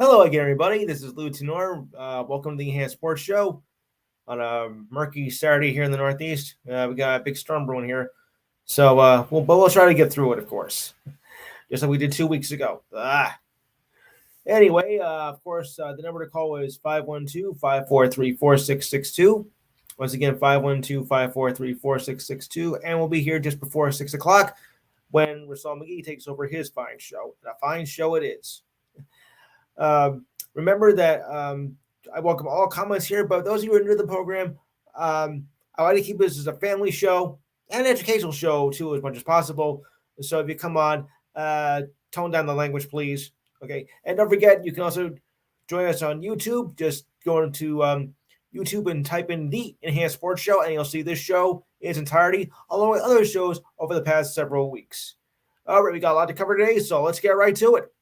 Hello again, everybody. This is Lou Tenor. Welcome to the Enhanced Sports Show on a murky Saturday here in the Northeast. We got a big storm brewing here, so we'll try to get through it, of course, just like we did 2 weeks ago. Anyway, of course, the number to call is 512-543-4662. Once again, 512-543-4662, and we'll be here just before 6 o'clock when Rasal McGee takes over his fine show. And a fine show it is. Remember that I welcome all comments here, but those of you who are new to the program, I like to keep this as a family show and an educational show too, as much as possible. So if you come on, tone down the language, please. Okay, and don't forget, you can also join us on YouTube. Just go into YouTube and type in the Enhanced Sports Show, and you'll see this show in its entirety, along with other shows over the past several weeks. All right, we got a lot to cover today, so let's get right to it.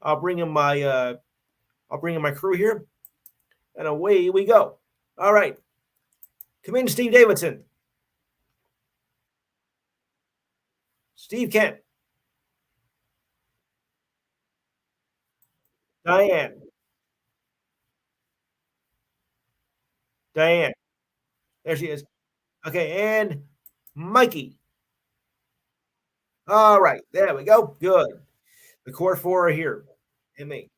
I'll bring in my crew here, and away we go. All right. Come in, Steve Davidson. Steve Kent. Diane. Diane. There she is. Okay, and Mikey. All right. There we go. Good. The core four are here. And me.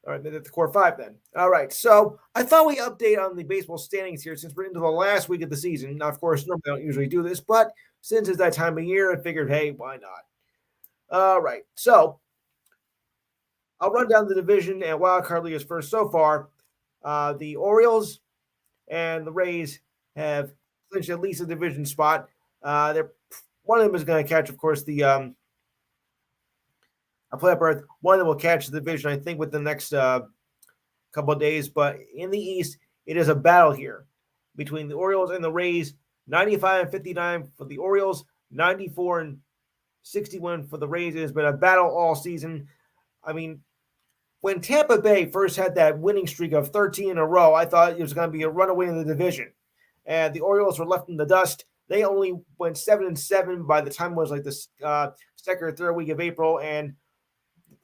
All right, the core five then. All right. So I thought we update on the baseball standings here since we're into the last week of the season. Now, of course, normally I don't usually do this, but since it's that time of year, I figured, hey, why not? All right. So I'll run down the division and wildcard leaders first. So far, the Orioles and the Rays have clinched at least a division spot. They're one of them is going to catch, of course, the a playoff berth. One of them will catch the division, I think, within the next couple of days. But in the East, it is a battle here between the Orioles and the Rays. 95 and 59 for the Orioles, 94 and 61 for the Rays. It has been a battle all season. I mean, when Tampa Bay first had that winning streak of 13 in a row, I thought it was going to be a runaway in the division, and the Orioles were left in the dust. They only went 7-7 by the time it was like the second or third week of April, and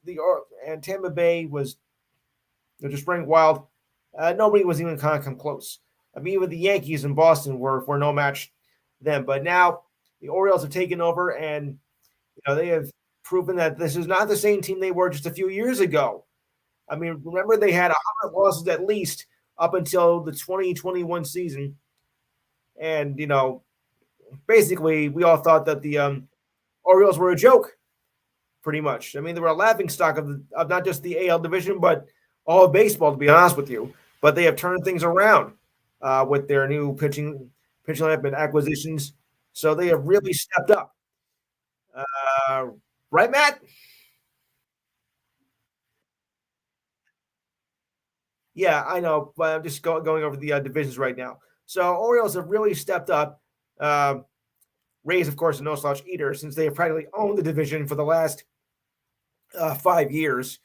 the and Tampa Bay was they're just running wild. Nobody was even kind of come close. I mean, even the Yankees in Boston were no match then. But now the Orioles have taken over, and they have proven that this is not the same team they were just a few years ago. I mean, remember they had 100 losses at least up until the 2021 season, and basically we all thought that the Orioles were a joke, pretty much. I mean, they were a laughing stock of not just the AL division, but all of baseball, to be honest with you. But they have turned things around with their new pitching lineup and acquisitions. So they have really stepped up. Uh, right, Matt? Yeah, I know, but I'm just going over the divisions right now. So Orioles have really stepped up. Rays, of course, are no slouch either, since they have practically owned the division for the last 5 years.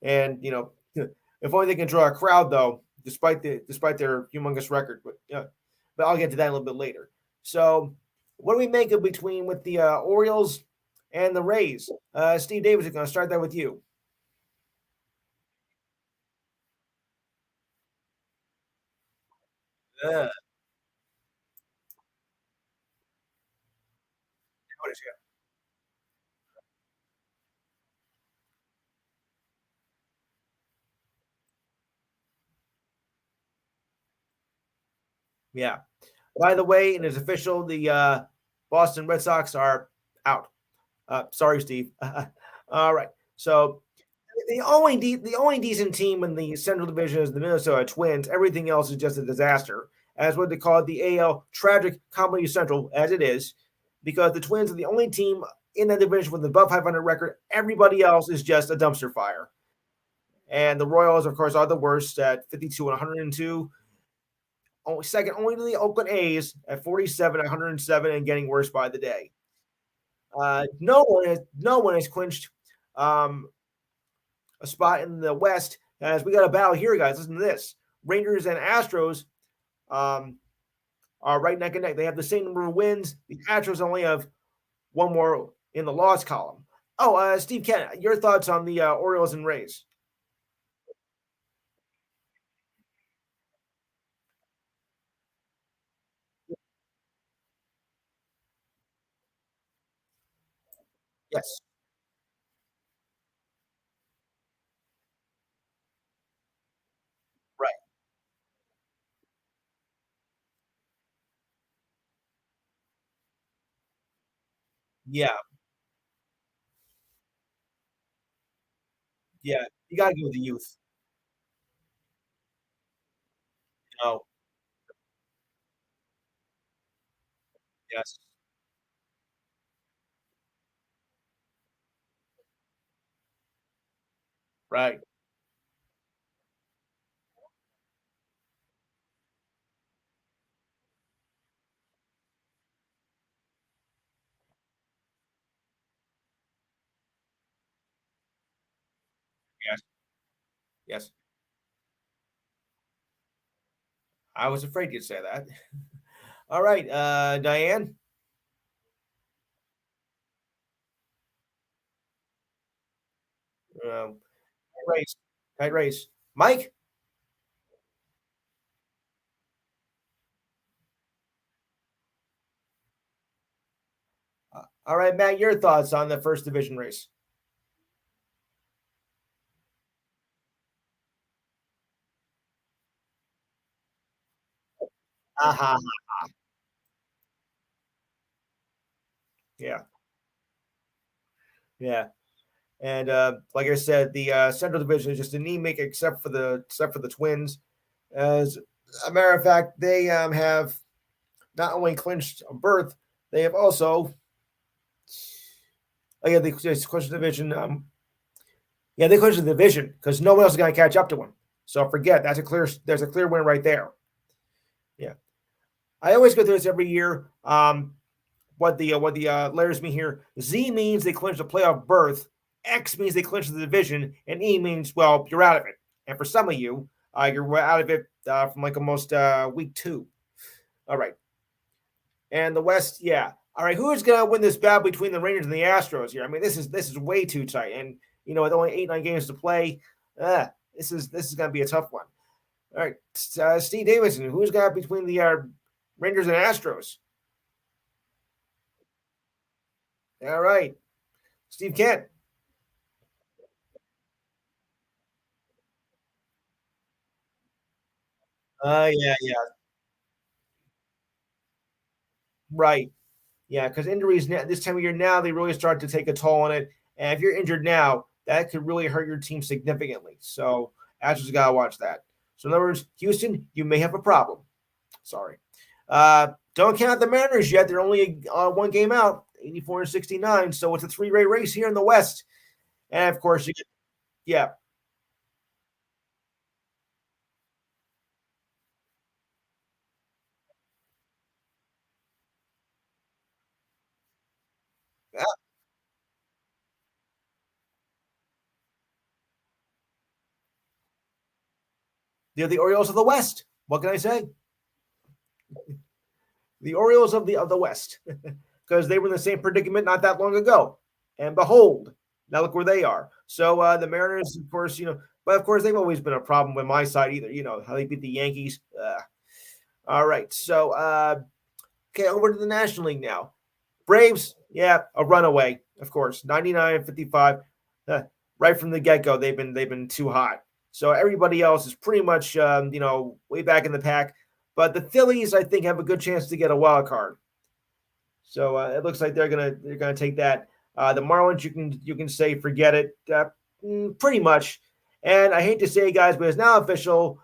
And if only they can draw a crowd, though, despite their humongous record. But I'll get to that a little bit later. So, what do we make of between with the Orioles and the Rays? Steve Davis, I'm going to start that with you. Uh, yeah. By the way, and it's official, the Boston Red Sox are out. Sorry, Steve. All right. So the only decent team in the Central Division is the Minnesota Twins. Everything else is just a disaster. As what they call it, the AL Tragic Comedy Central, as it is, because the Twins are the only team in that division with an above 500 record. Everybody else is just a dumpster fire. And the Royals, of course, are the worst at 52 and 102. Only second only to the Oakland A's at 47, 107, and getting worse by the day. No one has clinched um, a spot in the West. As we got a battle here, guys. Listen to this: Rangers and Astros um, are right neck and neck. They have the same number of wins. The Astros only have one more in the loss column. Oh, Steve Kent, your thoughts on the Orioles and Rays? Yes. Right. Yeah. Yeah. You got to go with the youth. No. Yes. Right. Yes. Yes. I was afraid you'd say that. All right, Diane. Um, tight race. Tight race. Mike. All right, Matt. Your thoughts on the first division race? Uh-huh. Yeah. Yeah. And like I said, the Central Division is just anemic, except for the Twins. As a matter of fact, they have not only clinched a berth, they have also, oh yeah, they clinched the division. Yeah, they clinched the division because no one else is going to catch up to them. So forget there's a clear win right there. Yeah, I always go through this every year. What the layers mean here? Z means they clinched a playoff berth. X means they clinch the division, and E means, well, you're out of it. And for some of you, you're out of it from like almost week two. All right. And the West, yeah. All right, who's gonna win this battle between the Rangers and the Astros here? I mean, this is way too tight, and with only 8 9 games to play, uh, this is gonna be a tough one. All right, Steve Davidson, who's got between the Rangers and Astros? All right, Steve Kent. Yeah, yeah, right. Yeah, because injuries now, this time of year now they really start to take a toll on it, and if you're injured now, that could really hurt your team significantly. So Astros gotta watch that. So in other words, Houston, you may have a problem. Sorry. Don't count the Mariners yet. They're only one game out, 84 and 69. So it's a three-way race here in the West. And of course, yeah, yeah, they're the Orioles of the West. What can I say? The Orioles of the West, because they were in the same predicament not that long ago. And behold, now look where they are. So the Mariners, of course, but of course they've always been a problem with my side either. You know how they beat the Yankees. All right, so okay, over to the National League now. Braves, yeah, a runaway, of course, 99-55. Uh, right from the get go, they've been too hot. So everybody else is pretty much way back in the pack. But the Phillies, I think, have a good chance to get a wild card. So it looks like they're gonna take that. The Marlins, you can say forget it, pretty much. And I hate to say, guys, but it's now official.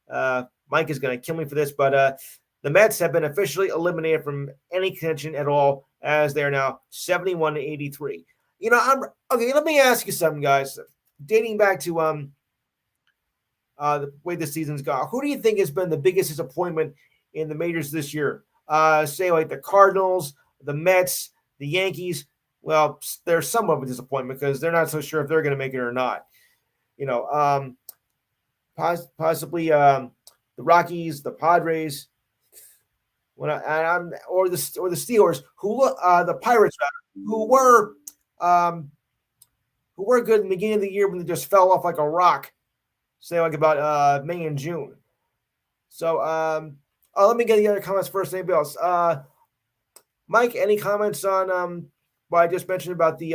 Mike is gonna kill me for this, but the Mets have been officially eliminated from any contention at all, as they are now 71 to 83. I'm okay. Let me ask you something, guys. Dating back to the way the season's gone, who do you think has been the biggest disappointment in the majors this year? Say like the Cardinals, the Mets, the Yankees. Well, they're somewhat of a disappointment because they're not so sure if they're going to make it or not. You know, possibly the Rockies, the Padres, or the Steelers, the Pirates, rather, um, who were good in the beginning of the year when they just fell off like a rock. Say like about May and June. So let me get the other comments first. Anybody else? Mike, any comments on what I just mentioned about the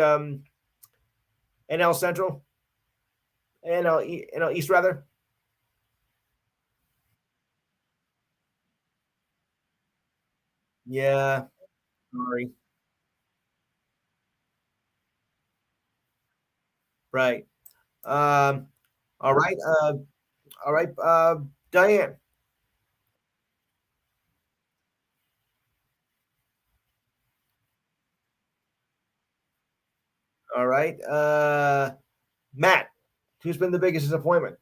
NL Central, NL East rather? Yeah, sorry. Right. Um, all right. All right. Diane. All right. Matt. Who's been the biggest disappointment?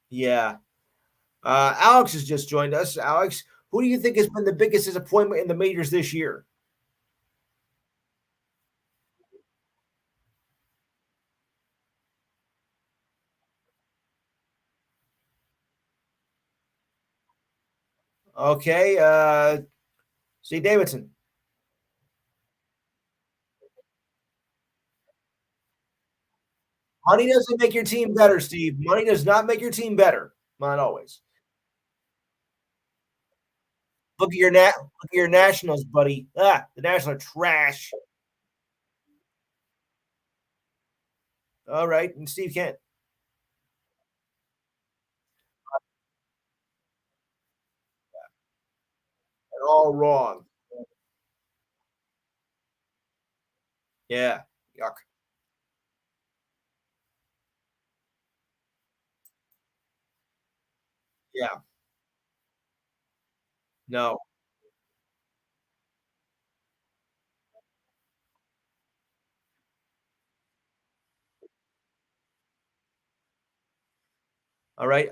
Yeah. Alex has just joined us. Alex, who do you think has been the biggest disappointment in the majors this year? Okay. C. Davidson. Money doesn't make your team better, Steve. Money does not make your team better. Not always. Look at your Nationals, buddy. The Nationals are trash. All right, and Steve Kent. They're all wrong. Yeah. Yuck. Yeah. No. All right.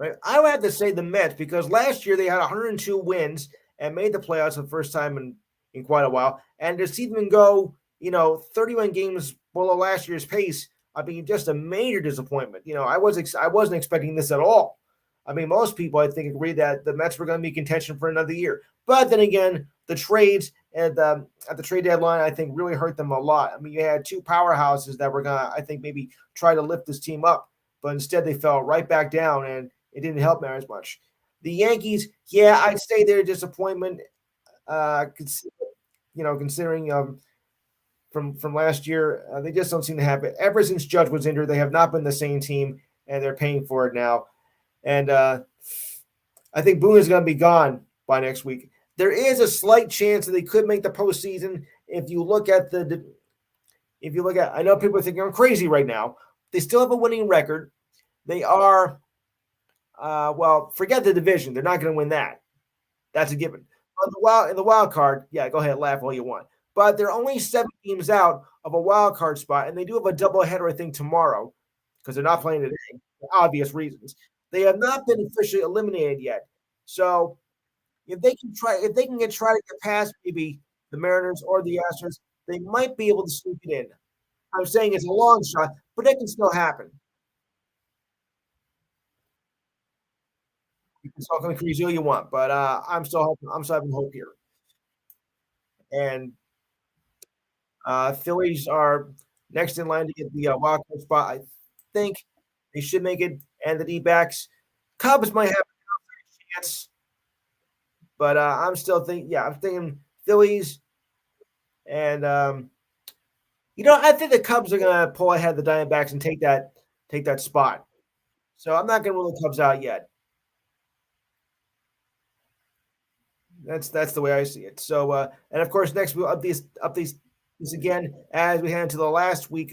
right? I would have to say the Mets because last year they had 102 wins and made the playoffs for the first time in quite a while. And to see them go, 31 games below last year's pace, I mean, just a major disappointment. I wasn't expecting this at all. I mean, most people I think agree that the Mets were going to be contention for another year. But then again, the trades at the trade deadline, I think, really hurt them a lot. I mean, you had two powerhouses that were going to, I think, maybe try to lift this team up, but instead they fell right back down, and it didn't help them as much. The Yankees, yeah, I'd say they're a disappointment. Considering from last year, they just don't seem to have it. Ever since Judge was injured, they have not been the same team, and they're paying for it now. And I think Boone is going to be gone by next week. There is a slight chance that they could make the postseason if you look at I know people are thinking I'm crazy right now. They still have a winning record. They are forget the division. They're not going to win that. That's a given. In the wild card, yeah, go ahead, laugh all you want. But they're only 7 games out of a wild card spot, and they do have a doubleheader, I think, tomorrow because they're not playing today for obvious reasons. They have not been officially eliminated yet. So if they can try to get past maybe the Mariners or the Astros, they might be able to sneak it in. I'm saying it's a long shot, but it can still happen. You can talk crazy all you want, but I'm still having hope here. And Phillies are next in line to get the wild card spot. I think they should make it, and the D-backs. Cubs might have a chance, but I'm still thinking. Yeah, I'm thinking Phillies, and I think the Cubs are gonna pull ahead of the Diamondbacks and take that spot. So I'm not gonna rule the Cubs out yet. That's the way I see it. So and of course next we'll update this again as we head into the last few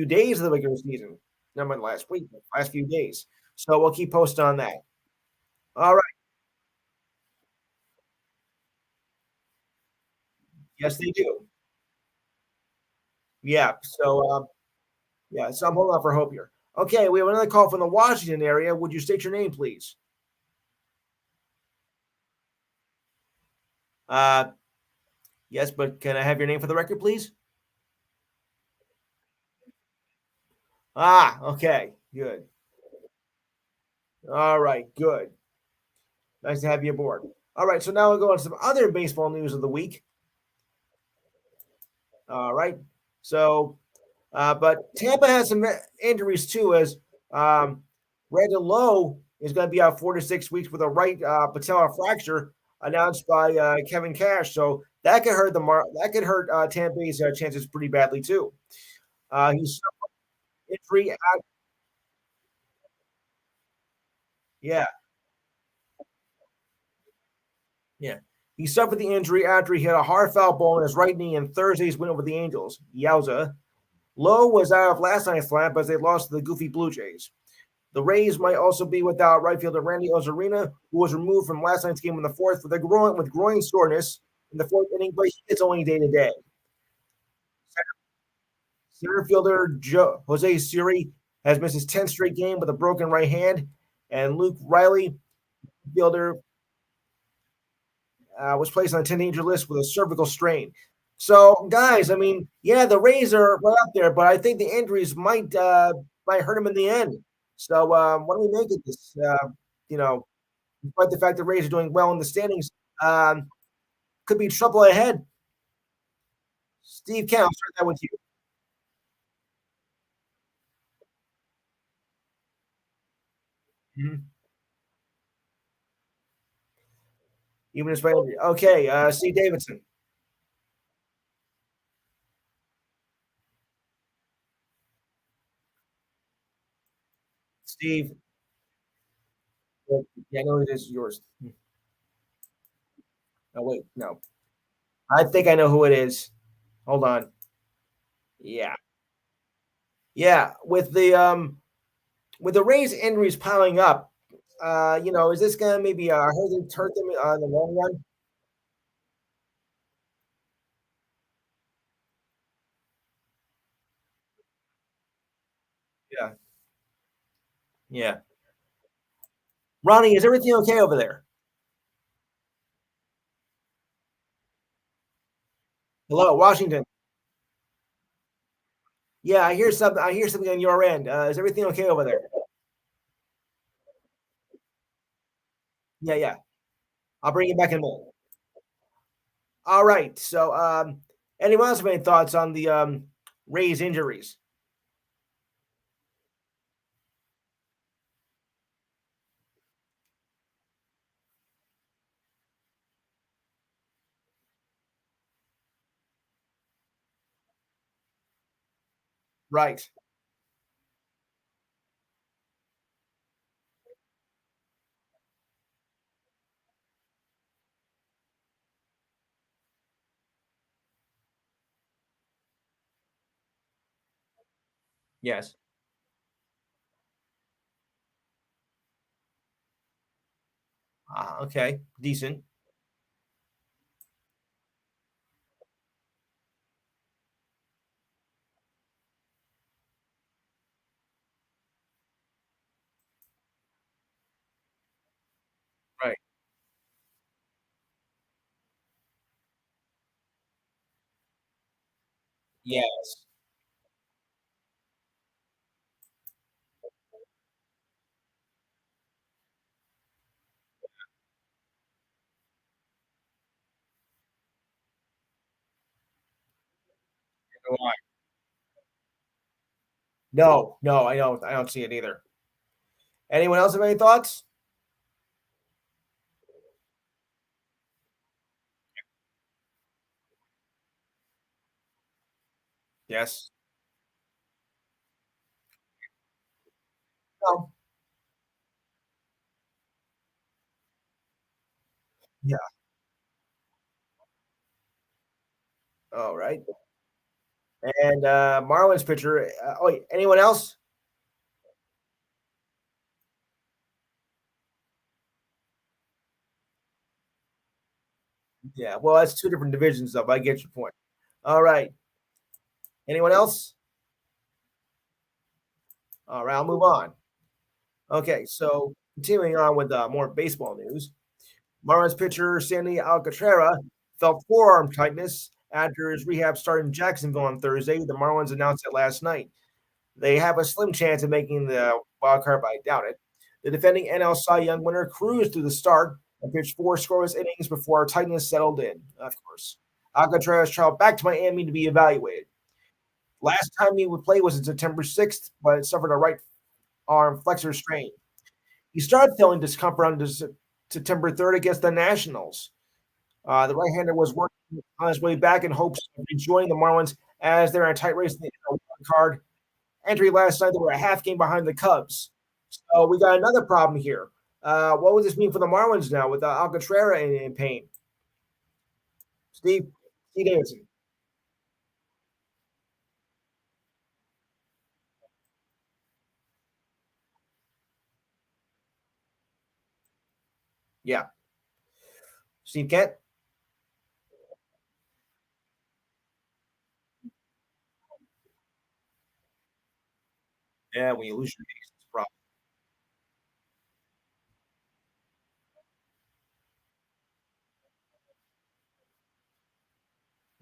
days of the regular season. Not my last week, but last few days. So we'll keep posting on that. All right. Yes, they do. Yeah. So I'm holding out for hope here. Okay, we have another call from the Washington area. Would you state your name, please? Uh, yes, but can I have your name for the record, please? Okay, good. All right, good. Nice to have you aboard. All right, so now we'll go on to some other baseball news of the week. All right, so but Tampa has some injuries too, as Brandon Lowe is going to be out 4 to 6 weeks with a right patella fracture, announced by Kevin Cash. So that could hurt that could hurt Tampa Bay's chances pretty badly too. He's injury, yeah, yeah. He suffered the injury after he hit a hard foul ball in his right knee in Thursday's win over the Angels. Yowza. Lowe was out of last night's lineup as they lost to the Goofy Blue Jays. The Rays might also be without right fielder Randy Ozarena, who was removed from last night's game in the fourth with groin soreness in the fourth inning, but it's only day to day. Center fielder Jose Siri has missed his 10th straight game with a broken right hand, and Luke Riley, fielder, was placed on a 10-danger list with a cervical strain. So, guys, I mean, yeah, the Rays are right up there, but I think the injuries might hurt them in the end. So, what do we make of this? Despite the fact the Rays are doing well in the standings, could be trouble ahead. Steve Kent, I'll start that with you. Mhm. Even despite okay, Steve Davidson, Steve. Yeah, I know it is yours. Oh wait, no, I think I know who it is. Hold on. Yeah, yeah. With the Rays injuries piling up, is this gonna maybe hurt them in the long run? Yeah, yeah. Ronnie, is everything okay over there? Hello, Washington. Yeah, I hear something. I hear something on your end. Is everything okay over there? Yeah, yeah. I'll bring you back in a minute. All right. So, anyone else have any thoughts on the Rays injuries? Right. Yes. Okay. Decent. Right. Yes. Go on. No, no, I don't. I don't see it either. Anyone else have any thoughts? Yes. No. Yeah. All right. And Marlins pitcher. Oh, wait, anyone else? Yeah. Well, that's two different divisions, though. But I get your point. All right. Anyone else? All right. I'll move on. Okay. So continuing on with more baseball news. Marlins pitcher Sandy Alcantara felt forearm tightness after his rehab started in Jacksonville on Thursday. The Marlins announced it last night. They have a slim chance of making the wild card, but I doubt it. The defending NL Cy Young winner cruised through the start and pitched four scoreless innings before tightness settled in, of course. Alcantara traveled back to Miami to be evaluated. Last time he would play was on September 6th, but suffered a right arm flexor strain. He started feeling discomfort on September 3rd against the Nationals. The right-hander was working on his way back in hopes of rejoining the Marlins as they're in a tight race in the wild card entry last night. They were a half game behind the Cubs. So we got another problem here. What would this mean for the Marlins now with Alcantara in pain? Steve, Steve Davidson. Yeah. Steve Kent. Yeah, when you lose your case, it's a problem.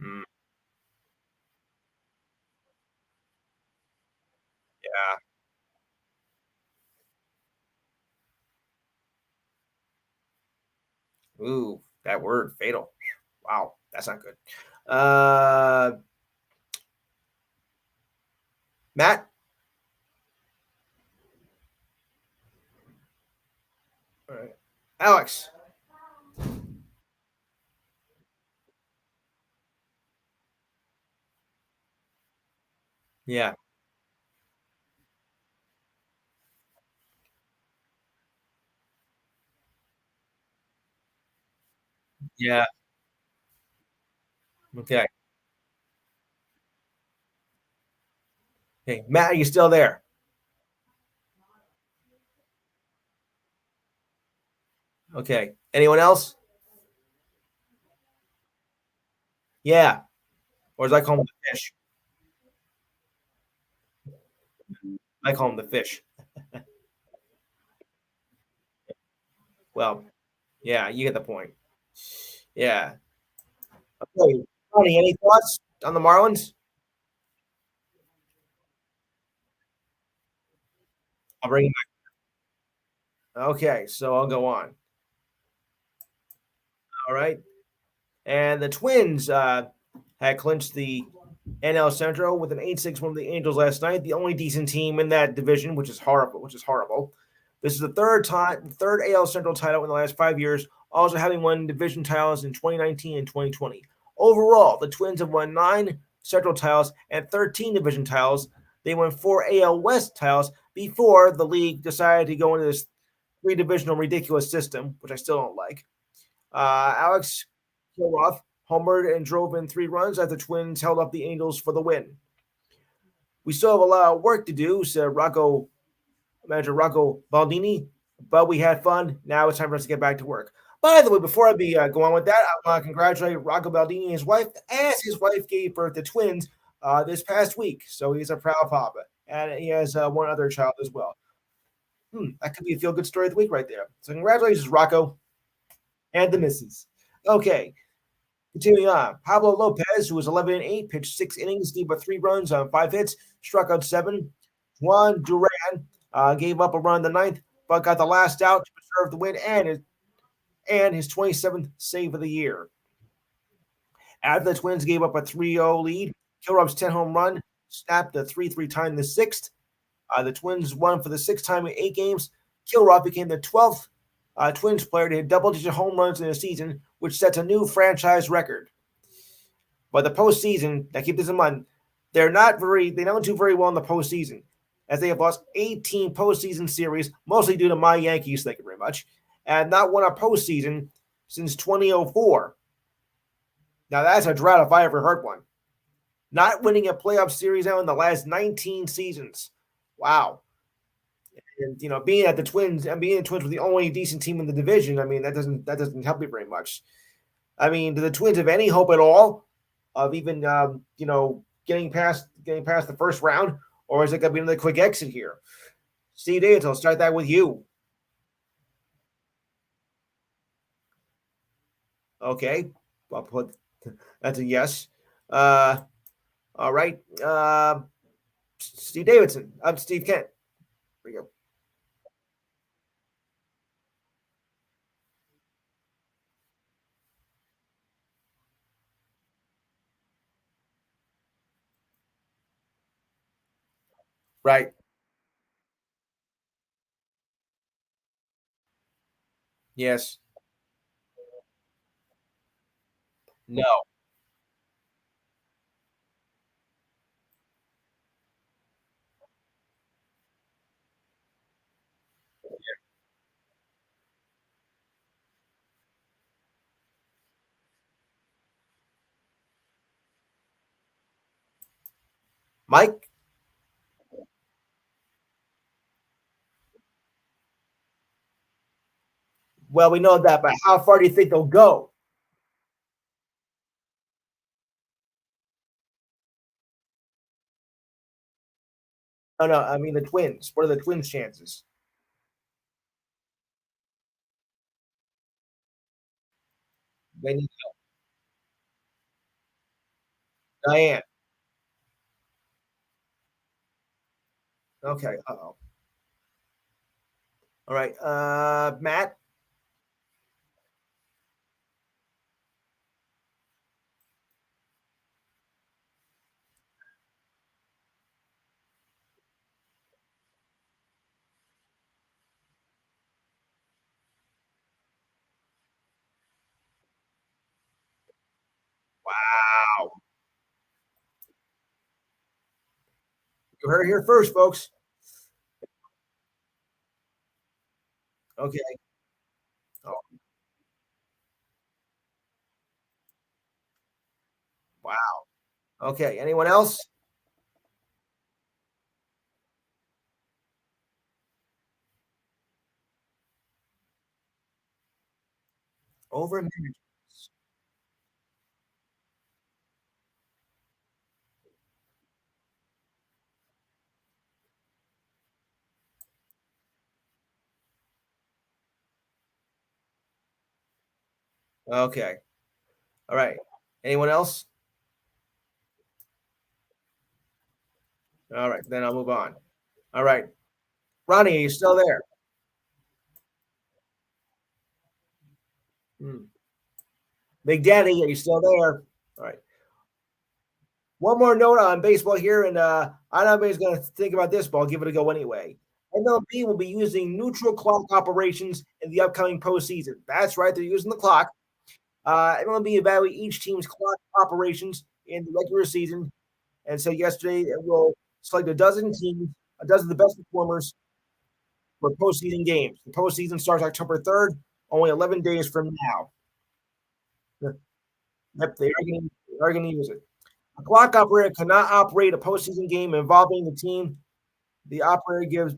Mm, yeah. Ooh, that word, fatal. Wow, that's not good. Uh, Matt. All right. Alex. Yeah. Yeah. Okay. Hey, Matt, are you still there? Okay. Anyone else? Yeah. Or as I call him, the fish. I call him the fish. Well, yeah, you get the point. Yeah. Okay, Tony, any thoughts on the Marlins? I'll bring him back. Okay, so I'll go on. All right. And the Twins had clinched the NL Central with an 8-6 win of the Angels last night, the only decent team in that division, which is horrible. This is the third AL Central title in the last 5 years, also having won division titles in 2019 and 2020. Overall, the Twins have won 9 Central titles and 13 division titles. They won 4 AL West titles before the league decided to go into this three-divisional ridiculous system, which I still don't like. Alex Kilroth homered and drove in 3 runs as the Twins held up the Angels for the win. We still have a lot of work to do, said manager Rocco Baldini, but we had fun. Now it's time for us to get back to work. By the way, before I go on with that, I want to congratulate Rocco Baldini and his wife, as his wife gave birth to twins this past week. So he's a proud papa, and he has one other child as well. That could be a feel good story of the week right there. So congratulations, Rocco and the missus. Okay, continuing on, Pablo Lopez, who was 11-8, pitched 6 innings, gave up 3 runs on 5 hits, struck out 7. Juan Duran gave up a run in the ninth, but got the last out to preserve the win and his 27th save of the year. After the Twins gave up a 3-0 lead, Kilrump's 10-home run snapped the 3-3 tie in the sixth. The Twins won for the sixth time in 8 games. Kilrup became the 12th Twins player to hit double-digit home runs in a season, which sets a new franchise record. But the postseason, now keep this in mind, they don't do very well in the postseason, as they have lost 18 postseason series, mostly due to my Yankees, thank you very much, and not won a postseason since 2004. Now that's a drought if I ever heard one. Not winning a playoff series now in the last 19 seasons. Wow. And being at the Twins and being the Twins were the only decent team in the division, I mean, that doesn't help me very much. I mean, do the Twins have any hope at all of even getting past the first round, or is it going to be another quick exit here? Steve Davis, I'll start that with you. Okay, I'll put that's a yes. Uh, all right, Steve Davidson. I'm Steve Kent. There we go. Right. Yes. No. Mike. Well, we know that, but how far do you think they'll go? No, no. I mean the Twins. What are the Twins' chances? They need Diane. Okay. Uh-oh. All right. Matt. Wow. You heard it here first, folks. Okay. Oh, wow. Okay. Anyone else? Over a minute. Okay. All right. Anyone else? All right. Then I'll move on. All right. Ronnie, are you still there? Hmm. Big Daddy, are you still there? All right. One more note on baseball here, and I know everybody's going to think about this, but I'll give it a go anyway. MLB will be using neutral clock operations in the upcoming postseason. That's right, they're using the clock. MLB evaluate each team's clock operations in the regular season, and so yesterday it will select a dozen teams, a dozen of the best performers for postseason games. The postseason starts October 3rd, only 11 days from now. Yep, they are going to use it. A clock operator cannot operate a postseason game involving the team the operator gives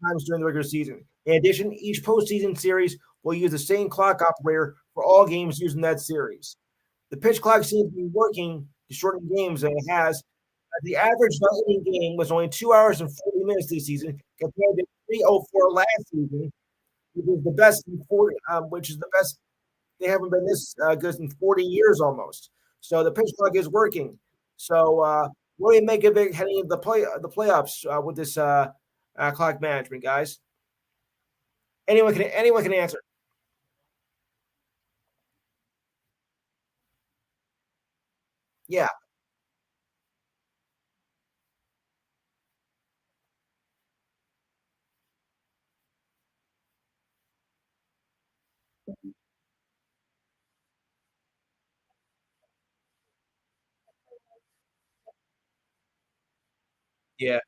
times during the regular season. In addition, each postseason series will use the same clock operator for all games used in that series. The pitch clock seems to be working to shorten games, and it has. The average inning game was only 2 hours and 40 minutes this season compared to 3:04 last season, which is the best in 40, which is the best they haven't been this good in 40 years almost. So the pitch clock is working. So what do you make of it heading into the playoffs with this clock management, guys? Anyone can answer. Yeah, yeah,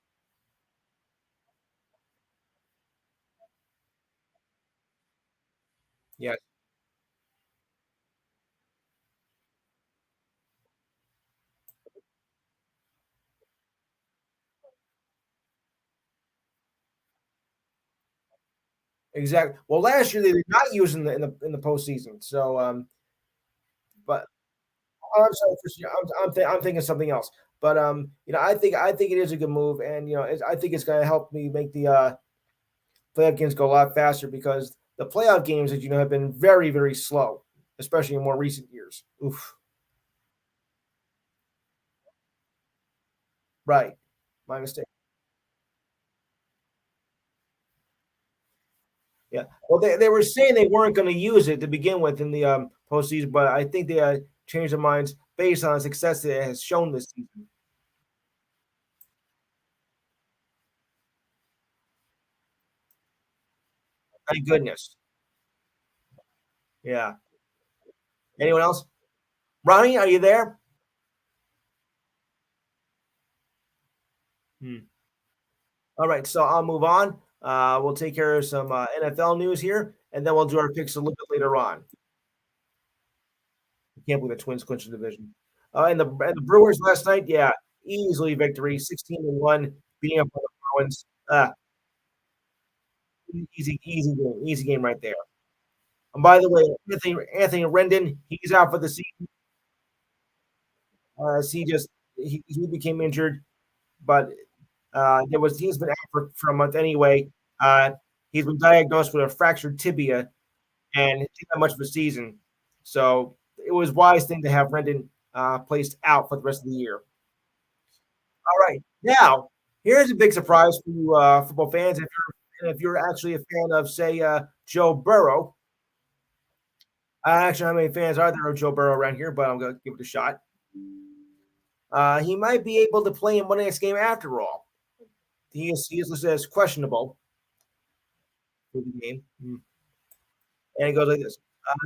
yeah, exactly. Well, last year they did not use in the postseason. So, but I'm sorry, I'm thinking something else. But I think it is a good move, and I think it's going to help me make the playoff games go a lot faster because the playoff games, as you know, have been very, very slow, especially in more recent years. Oof. Right. My mistake. Yeah. Well, they were saying they weren't going to use it to begin with in the postseason, but I think they changed their minds based on the success that it has shown this season. Thank goodness. Yeah. Anyone else? Ronnie, are you there? Hmm. All right. So I'll move on. We'll take care of some NFL news here, and then we'll do our picks a little bit later on. I can't believe the Twins clinched the division. And the Brewers last night, yeah, easily victory, 16-1, beating up on the Bruins. Easy game right there. And by the way, Anthony Rendon, he's out for the season. He became injured, but he's been out for a month anyway. Uh, he's been diagnosed with a fractured tibia and it didn't have much of a season. So it was wise thing to have Rendon placed out for the rest of the year. All right. Now, here's a big surprise for you football fans. If you're actually a fan of, say, Joe Burrow, I actually don't know how many fans are there of Joe Burrow around here, but I'm going to give it a shot. He might be able to play in one next game after all. He is listed as questionable for the game. And it goes like this.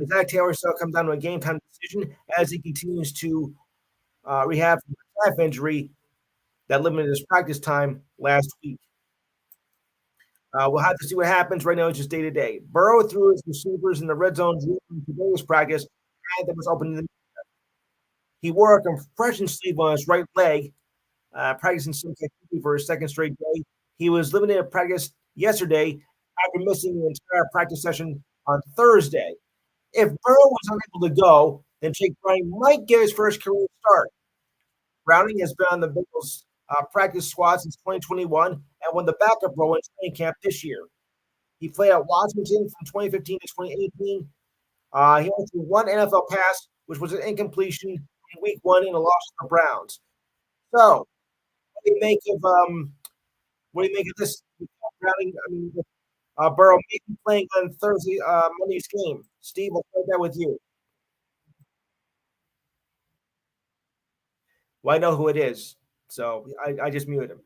Zach Taylor still comes down to a game time decision as he continues to rehab from a calf injury that limited his practice time last week. We'll have to see what happens. Right now, it's just day to day. Burrow threw his receivers in the red zone during today's practice, and that was open. He wore a compression sleeve on his right leg, practicing some activity for his second straight day. He was limited to practice yesterday after missing the entire practice session on Thursday. If Burrow was unable to go, then Jake Browning might get his first career start. Browning has been on the Bengals practice squad since 2021 and won the backup role in training camp this year. He played at Washington from 2015 to 2018 He only threw one NFL pass, which was an incompletion in Week 1 in a loss to the Browns. So, what do you make of this Browning? I mean, Burrow maybe playing on Monday's game. Steve, I'll play that with you. Well, I know who it is, so I just muted him.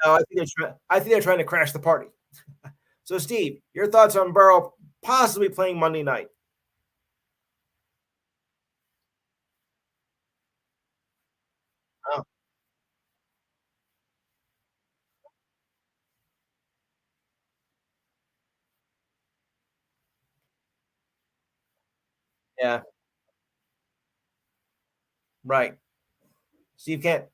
No, I think they're trying to crash the party. So, Steve, your thoughts on Burrow possibly playing Monday night? Oh, yeah, right. Steve Kent.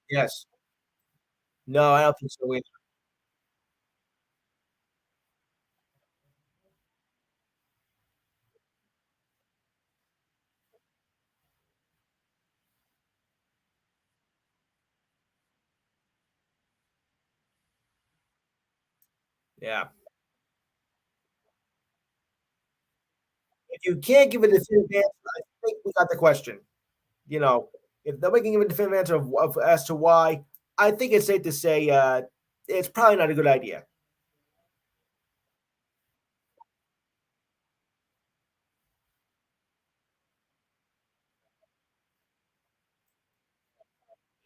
Yes. No, I don't think so either. Yeah. If you can't give a definitive answer, I think we got the question. You know, if nobody can give a definitive answer as to why, I think it's safe to say it's probably not a good idea.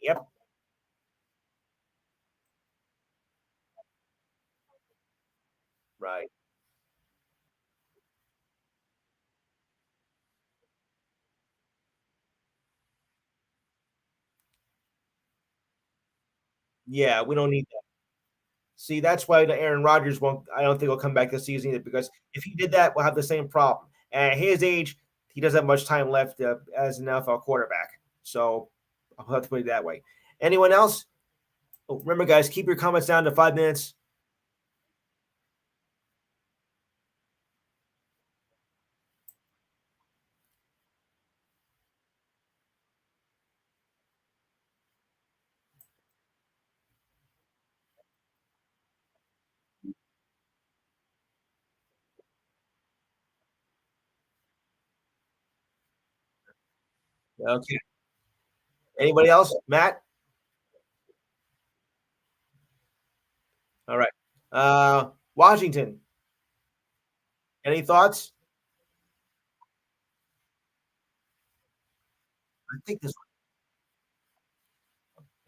Yep. Right. Yeah, we don't need that. See, that's why the Aaron Rodgers won't. I don't think he'll come back this season either because if he did that, we'll have the same problem. At his age, he doesn't have much time left as an NFL quarterback. So I'll have to put it that way. Anyone else? Oh, remember, guys, keep your comments down to 5 minutes. Okay. Anybody else? Matt? All right. Washington. Any thoughts? I think this.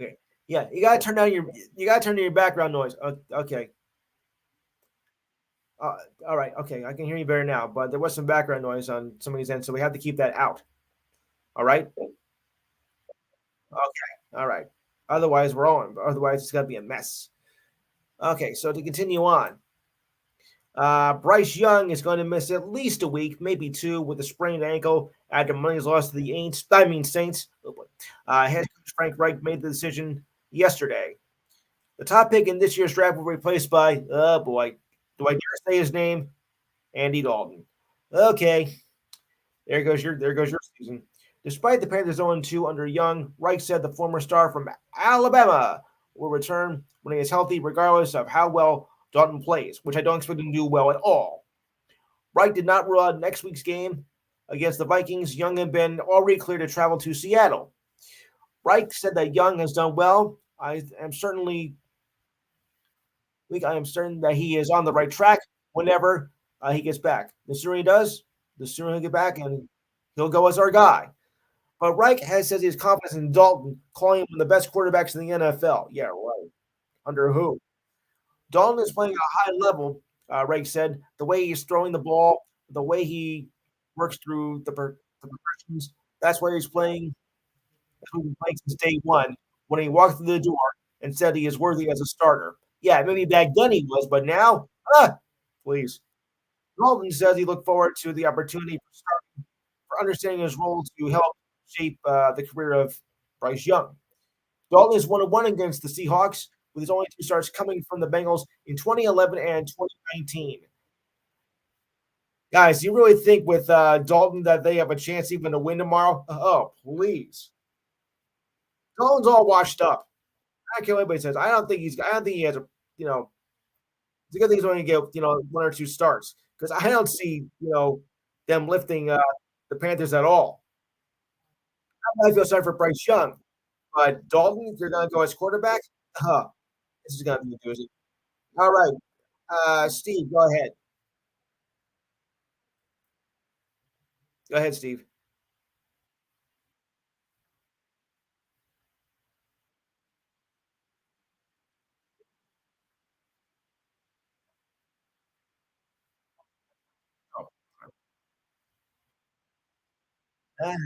Okay. Yeah, you gotta turn down your background noise. Okay. Uh, all right. Okay, I can hear you better now, but there was some background noise on somebody's end, so we have to keep that out. All right. Okay. All right. Otherwise, we're on. Otherwise, it's gonna be a mess. Okay. So to continue on, Bryce Young is going to miss at least a week, maybe two, with a sprained ankle after Monday's loss to the Aints. I mean Saints. Oh boy. Head coach Frank Reich made the decision yesterday. The top pick in this year's draft will be replaced by, oh boy, do I dare say his name? Andy Dalton. Okay, there goes your season. Despite the Panthers 0-2 under Young, Reich said the former star from Alabama will return when he is healthy, regardless of how well Dalton plays, which I don't expect him to do well at all. Reich did not rule out next week's game against the Vikings. Young had been already cleared to travel to Seattle. Reich said that Young has done well. I am certain that he is on the right track whenever he gets back. The sooner he does, the sooner he'll get back, and he'll go as our guy. But Reich has says he has confidence in Dalton, calling him one of the best quarterbacks in the NFL. Yeah, right. Under who? Dalton is playing at a high level, Reich said. The way he's throwing the ball, the way he works through the progressions, that's why he's playing. That's what he's been playing since day one when he walked through the door and said he is worthy as a starter. Yeah, maybe back then he was, but now, please. Dalton says he looked forward to the opportunity for understanding his role to help shape the career of Bryce Young. Dalton is 1-1 against the Seahawks, with his only two starts coming from the Bengals in 2011 and 2019. Guys, do you really think with Dalton that they have a chance even to win tomorrow? Oh, please. Dalton's all washed up. I don't care what anybody says. I don't think he's. I don't think he has a. You know, it's a good thing he's only going to get one or two starts because I don't see them lifting the Panthers at all. I feel sorry for Bryce Young, but Dalton, you're going to go as quarterback. Huh, this is going to be a doozy. All right, Steve, go ahead. Go ahead, Steve. Oh,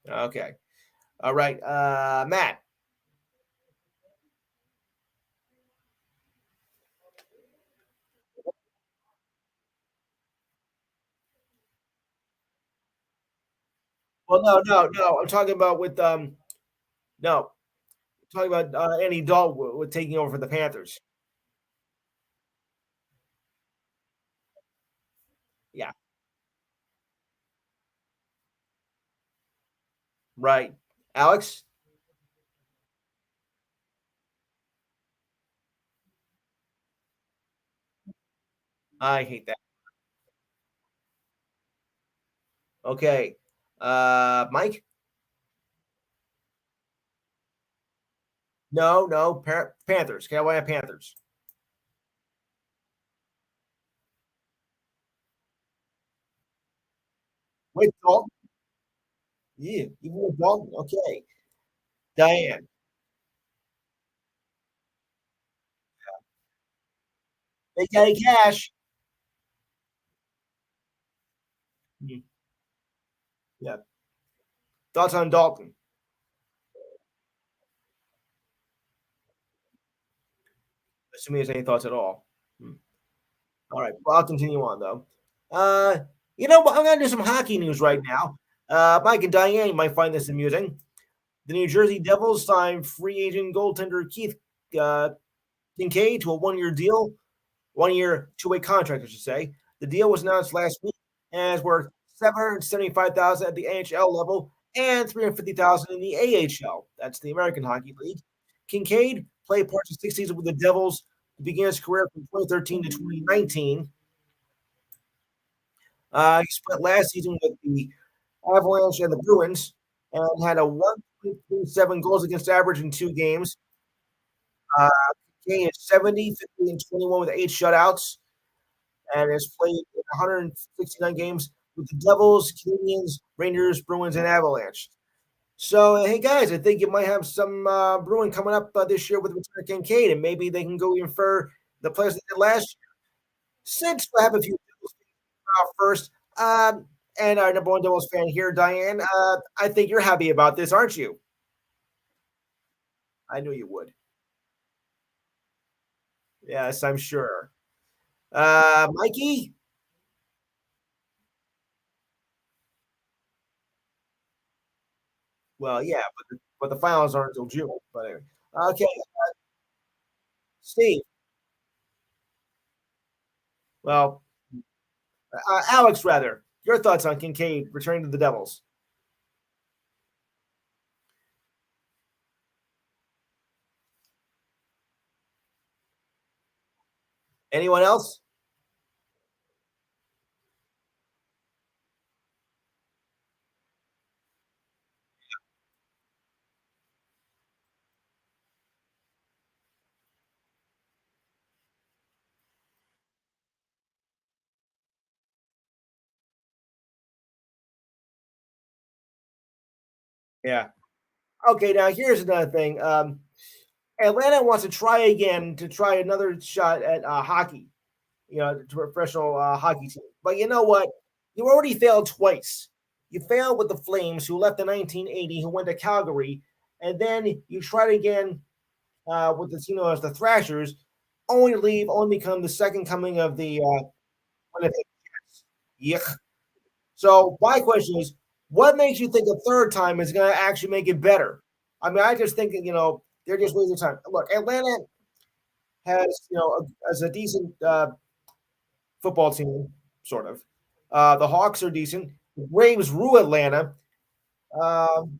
okay. All right, Matt. Well, no. I'm talking about with no, I'm talking about Andy Dalton with taking over for the Panthers. Yeah, right. Alex, I hate that. Okay, Mike. No, Panthers. Carolina Panthers. With Dalton. Yeah, even with Dalton. Okay, Diane. They got cash. Mhm. Yeah. Thoughts on Dalton? Assuming there's any thoughts at all. Hmm. All right. Well, I'll continue on though. Uh, you know what? I'm gonna do some hockey news right now. Mike and Diane might find this amusing. The New Jersey Devils signed free agent goaltender Keith uh, Kincaid to a 1 year deal, 1 year two-way contract, I should say. The deal was announced last week and is worth 775,000 at the NHL level and 350,000 in the AHL. That's the American Hockey League. Kincaid played parts of 6 seasons with the Devils to begin his career from 2013 to 2019. He spent last season with the Avalanche and the Bruins and had a 1.37 goals against average in 2 games. Uh, King is 70, 50, and 21 with 8 shutouts and has played in 169 games with the Devils, Canadians, Rangers, Bruins, and Avalanche. So, hey guys, I think you might have some brewing coming up this year with return of Kincaid, and maybe they can go even for the players they did last year. Since we have a few Devils first, and our number one Devils fan here, Diane, I think you're happy about this, aren't you? I knew you would. Yes, I'm sure. Mikey? Well, yeah, but the finals aren't until June. But anyway, okay, Steve. Well, Alex, rather, your thoughts on Kincaid returning to the Devils? Anyone else? Yeah. Okay. Now here's another thing. Atlanta wants to try again to try another shot at hockey. To a professional hockey team. But you know what? You already failed twice. You failed with the Flames, who left in 1980, who went to Calgary, and then you tried again with the as the Thrashers, only to leave, only become the second coming of the Winnipeg Jets. Yuck. So my question is, what makes you think a third time is going to actually make it better? I mean, I just think they're just wasting time. Look, Atlanta has as a decent football team, sort of. The Hawks are decent. The Braves rule Atlanta. Um,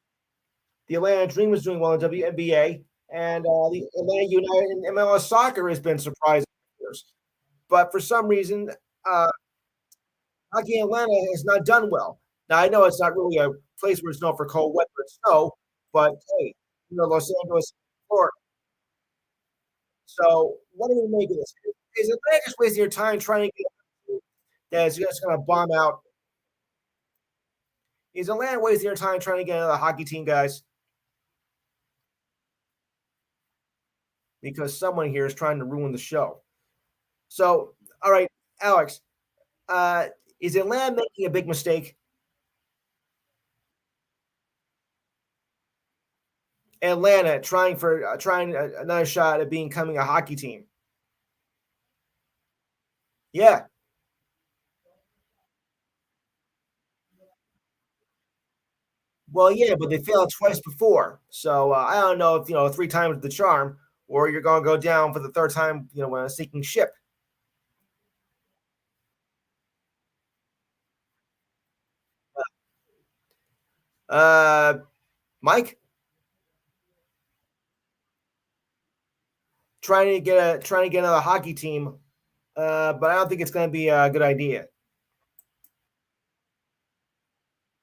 The Atlanta Dream is doing well in WNBA, and the Atlanta United in MLS soccer has been surprising. But for some reason, uh, Hockey Atlanta has not done well. Now I know it's not really a place where it's known for cold weather and snow, but hey, Los Angeles, Florida. So what do we make of this? Is Atlanta just wasting your time trying to get a team that is just going to bomb out? Is Atlanta wasting your time trying to get another hockey team, guys? Because someone here is trying to ruin the show. So, all right, Alex, uh, is Atlanta making a big mistake? Atlanta trying another shot at becoming a hockey team. Yeah. Well, yeah, but they failed twice before. So I don't know if three times the charm, or you're going to go down for the third time. When a sinking ship. Uh, Mike, trying to get another hockey team, but I don't think it's going to be a good idea.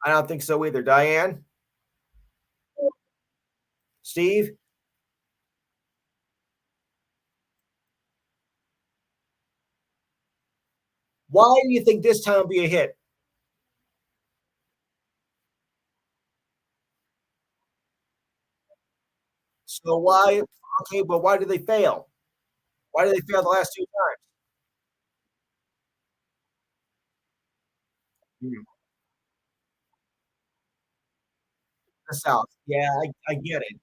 I don't think so either. Diane, Steve, why do you think this time will be a hit? So why? Okay, but why did they fail? Why did they fail the last two times? Hmm. The South. Yeah, I get it.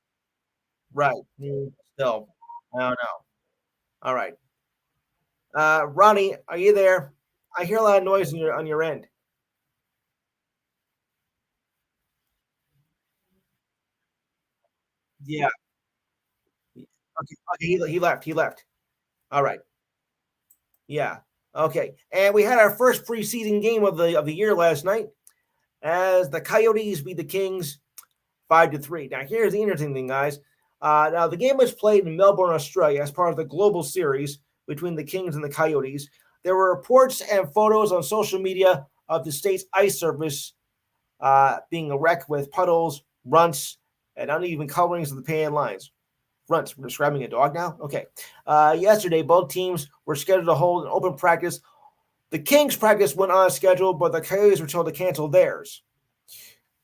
Right. Still, I don't know. All right. Ronnie, are you there? I hear a lot of noise on your end. Yeah. Okay. Okay. He left. He left. All right. Yeah. Okay. And we had our first preseason game of the year last night as the Coyotes beat the Kings 5-3. Now here's the interesting thing, guys. Now the game was played in Melbourne, Australia, as part of the global series between the Kings and the Coyotes. There were reports and photos on social media of the state's ice surface being a wreck with puddles, runts, and uneven colorings of the pan lines. Runts. We're describing a dog now? Okay. Yesterday, both teams were scheduled to hold an open practice. The Kings practice went on schedule, but the Coyotes were told to cancel theirs.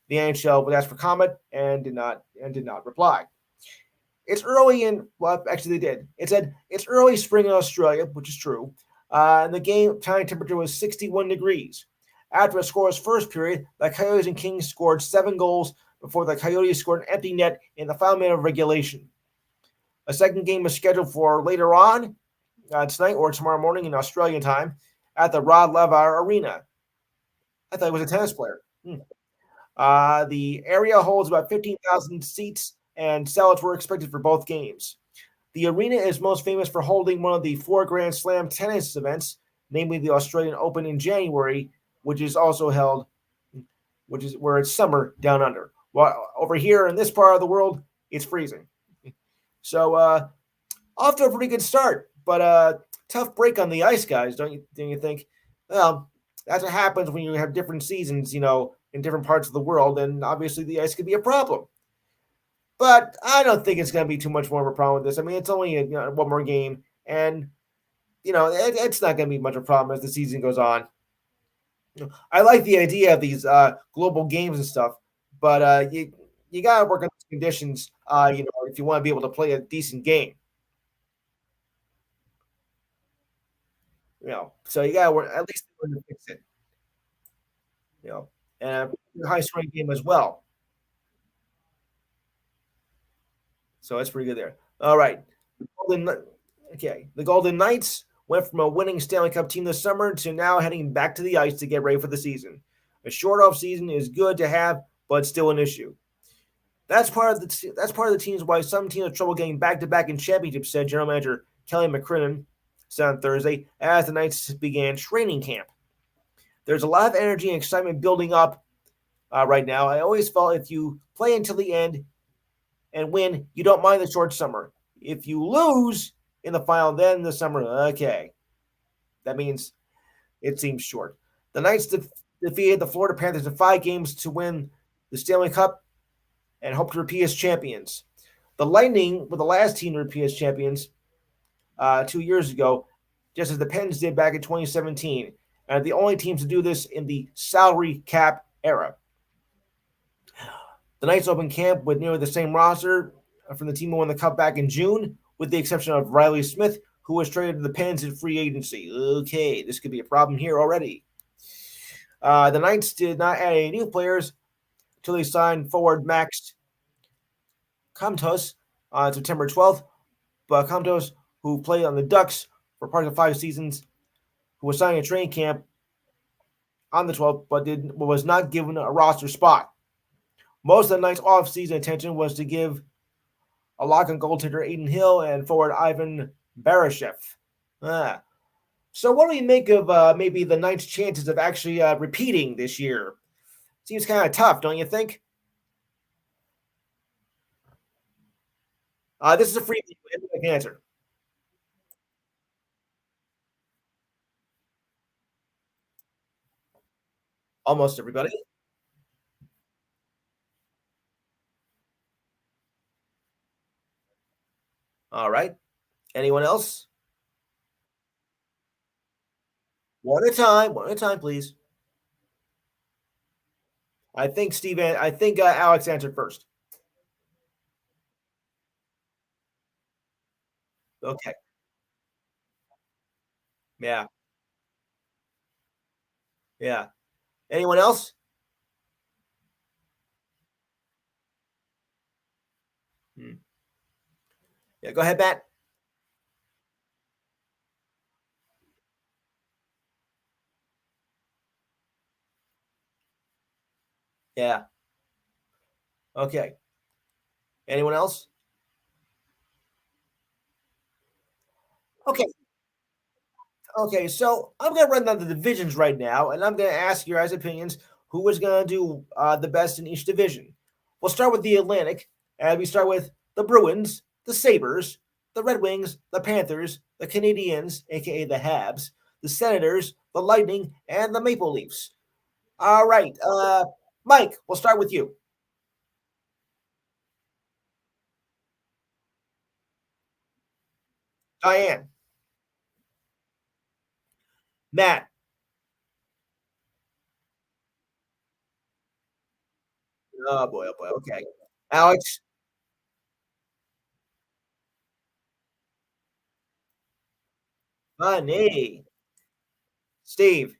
The NHL would ask for comment and did not reply. It's early in well, actually they did. It said it's early spring in Australia, which is true. And the game time temperature was 61 degrees. After a scoreless first period, the Coyotes and Kings scored 7 goals before the Coyotes scored an empty net in the final minute of regulation. A second game is scheduled for later on tonight or tomorrow morning in Australian time at the Rod Laver Arena. I thought he was a tennis player. The area holds about 15,000 seats, and sell-outs were expected for both games. The arena is most famous for holding one of the four Grand Slam tennis events, namely the Australian Open in January, which is also held, which is where it's summer down under. While over here in this part of the world, it's freezing. So off to a pretty good start, but tough break on the ice, guys. Don't you think? Well, that's what happens when you have different seasons, in different parts of the world, and obviously the ice could be a problem. But I don't think it's going to be too much more of a problem with this. I mean, it's only one more game, and it's not going to be much of a problem as the season goes on. I like the idea of these global games and stuff, but you got to work on those conditions. If you want to be able to play a decent game. So you got to work at least to fix it. And a high scoring game as well. So that's pretty good there. All right. The Golden Knights went from a winning Stanley Cup team this summer to now heading back to the ice to get ready for the season. A short off season is good to have, but still an issue. That's part of the teams why some teams have trouble getting back to back in championships, said General Manager Kelly McCrimmon said on Thursday as the Knights began training camp. There's a lot of energy and excitement building up right now. I always felt if you play until the end, and win, you don't mind the short summer. If you lose in the final, then the summer, okay. That means it seems short. The Knights defeated the Florida Panthers in 5 games to win the Stanley Cup and hope to repeat as champions. The Lightning were the last team to repeat as champions 2 years ago, just as the Pens did back in 2017, and the only teams to do this in the salary cap era. The Knights opened camp with nearly the same roster from the team who won the Cup back in June, with the exception of Riley Smith, who was traded to the Pens in free agency. Okay, this could be a problem here already. The Knights did not add any new players until they signed forward Max Comtos on September 12th. But Comtos, who played on the Ducks for part of 5 seasons, who was signed a training camp on the 12th, but was not given a roster spot. Most of the Knights' off-season attention was to give a lock on goaltender Adin Hill and forward Ivan Barashev. So what do you make of maybe the Knights' chances of actually repeating this year? Seems kind of tough, don't you think? This is a free answer. Almost everybody. All right. Anyone else? One at a time. One at a time, please. I think Steven. I think Alex answered first. Okay. Yeah. Yeah. Anyone else? Hmm. Yeah. Go ahead, Matt. Yeah. Okay. Anyone else? Okay. Okay. So I'm gonna run down the divisions right now, and I'm gonna ask your guys' opinions. Who is gonna do the best in each division? We'll start with the Atlantic, and we start with the Bruins, the Sabres, the Red Wings, the Panthers, the Canadiens, aka the Habs, the Senators, the Lightning, and the Maple Leafs. All right. Mike, we'll start with you. Diane, Matt. Oh boy. Okay. Alex, Funny, Steve,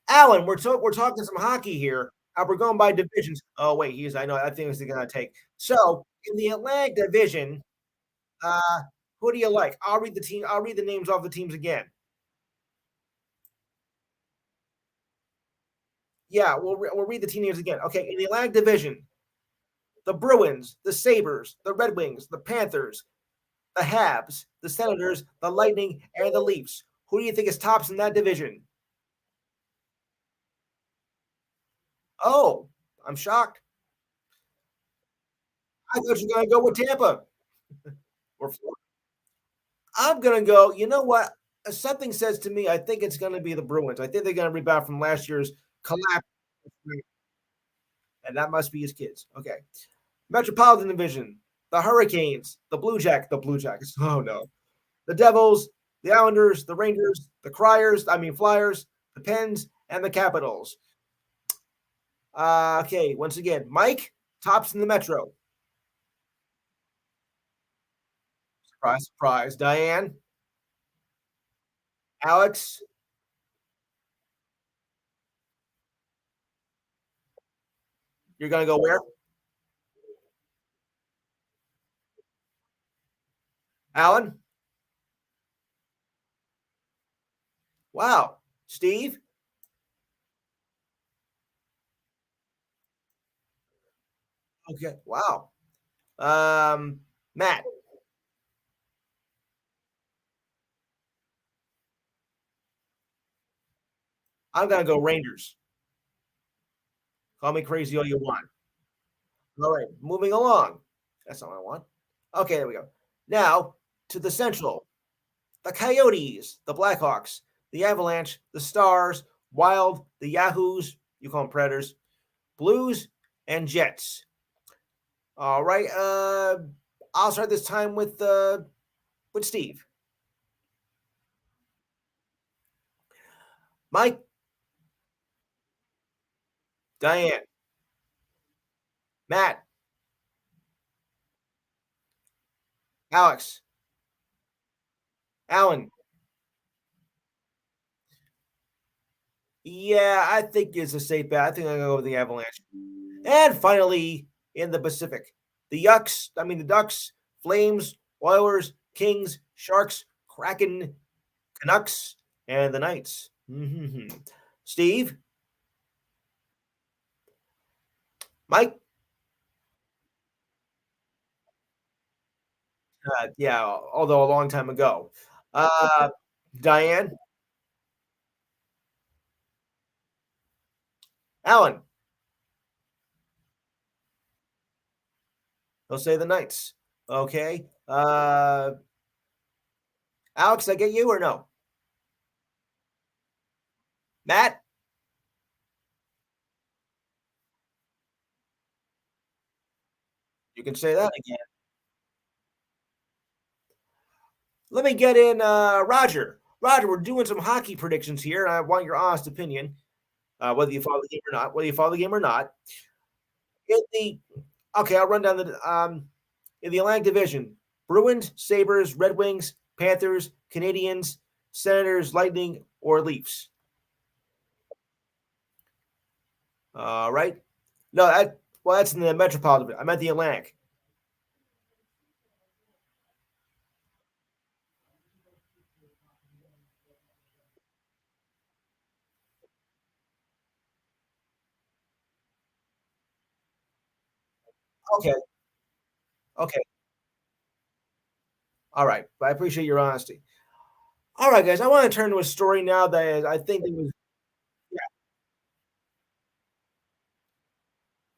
Alan. We're talking some hockey here. We're going by divisions. Oh wait, he's. I know. I think he's gonna take. So in the Atlantic Division, uh, who do you like? I'll read the team. I'll read the names off the teams again. Yeah, we'll read the team names again. Okay, in the Atlantic Division, the Bruins, the Sabres, the Red Wings, the Panthers, the Habs, the Senators, the Lightning, and the Leafs. Who do you think is tops in that division? Oh, I'm shocked. I thought you were going to go with Tampa or Florida. I'm going to go. You know what? Something says to me, I think it's going to be the Bruins. I think they're going to rebound from last year's collapse, and that must be his kids. Okay. Metropolitan Division, the Hurricanes, the Blue Jackets. Oh no, the Devils, the Islanders, the Rangers, the Flyers, the Pens, and the Capitals. Okay, once again, Mike, tops in the Metro. Surprise, surprise. Diane, Alex, you're gonna go where? Alan? Wow. Steve? Okay. Wow. Matt, I'm gonna go Rangers. Call me crazy all you want. All right, moving along. That's not what I want. Okay, there we go. Now to the Central. The Coyotes, the Blackhawks, the Avalanche, the Stars, Wild, the Yahoos, you call them Predators, Blues, and Jets. All right, I'll start this time with Steve. Mike, Diane, Matt, Alex, Alan. Yeah, I think it's a safe bet. I think I'm gonna go with the Avalanche. And finally, in the Pacific, the Ducks, Flames, Oilers, Kings, Sharks, Kraken, Canucks, and the Knights. Mm-hmm. Steve, Mike, yeah, although a long time ago. Uh, Diane, Alan, they'll say the Knights. Okay. Alex, I get you or no? Matt, you can say that again. Let me get in Roger. Roger, we're doing some hockey predictions here, and I want your honest opinion, whether you follow the game or not. Whether you follow the game or not. In the Okay, I'll run down the in the Atlantic Division: Bruins, Sabres, Red Wings, Panthers, Canadians, Senators, Lightning, or Leafs. All right. No, that's in the Metropolitan. I meant the Atlantic. Okay. Okay. All right. I appreciate your honesty. All right, guys. I want to turn to a story now that I think it was. Yeah.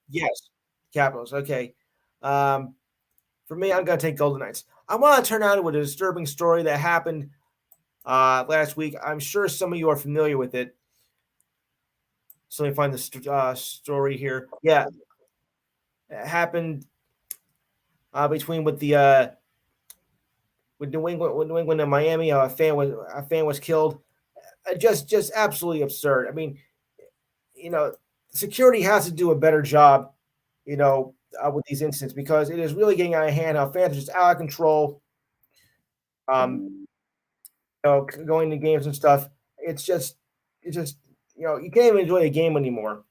Yes. Capitals. Okay. Um, for me, I'm gonna take Golden Knights. I want to turn out to a disturbing story that happened last week. I'm sure some of you are familiar with it. So let me find the story here. Yeah, it happened between with New England and Miami. A fan was killed. Just absolutely absurd. I mean, security has to do a better job, with these incidents because it is really getting out of hand. How fans are just out of control. Um, going to games and stuff. It's just you can't even enjoy a game anymore.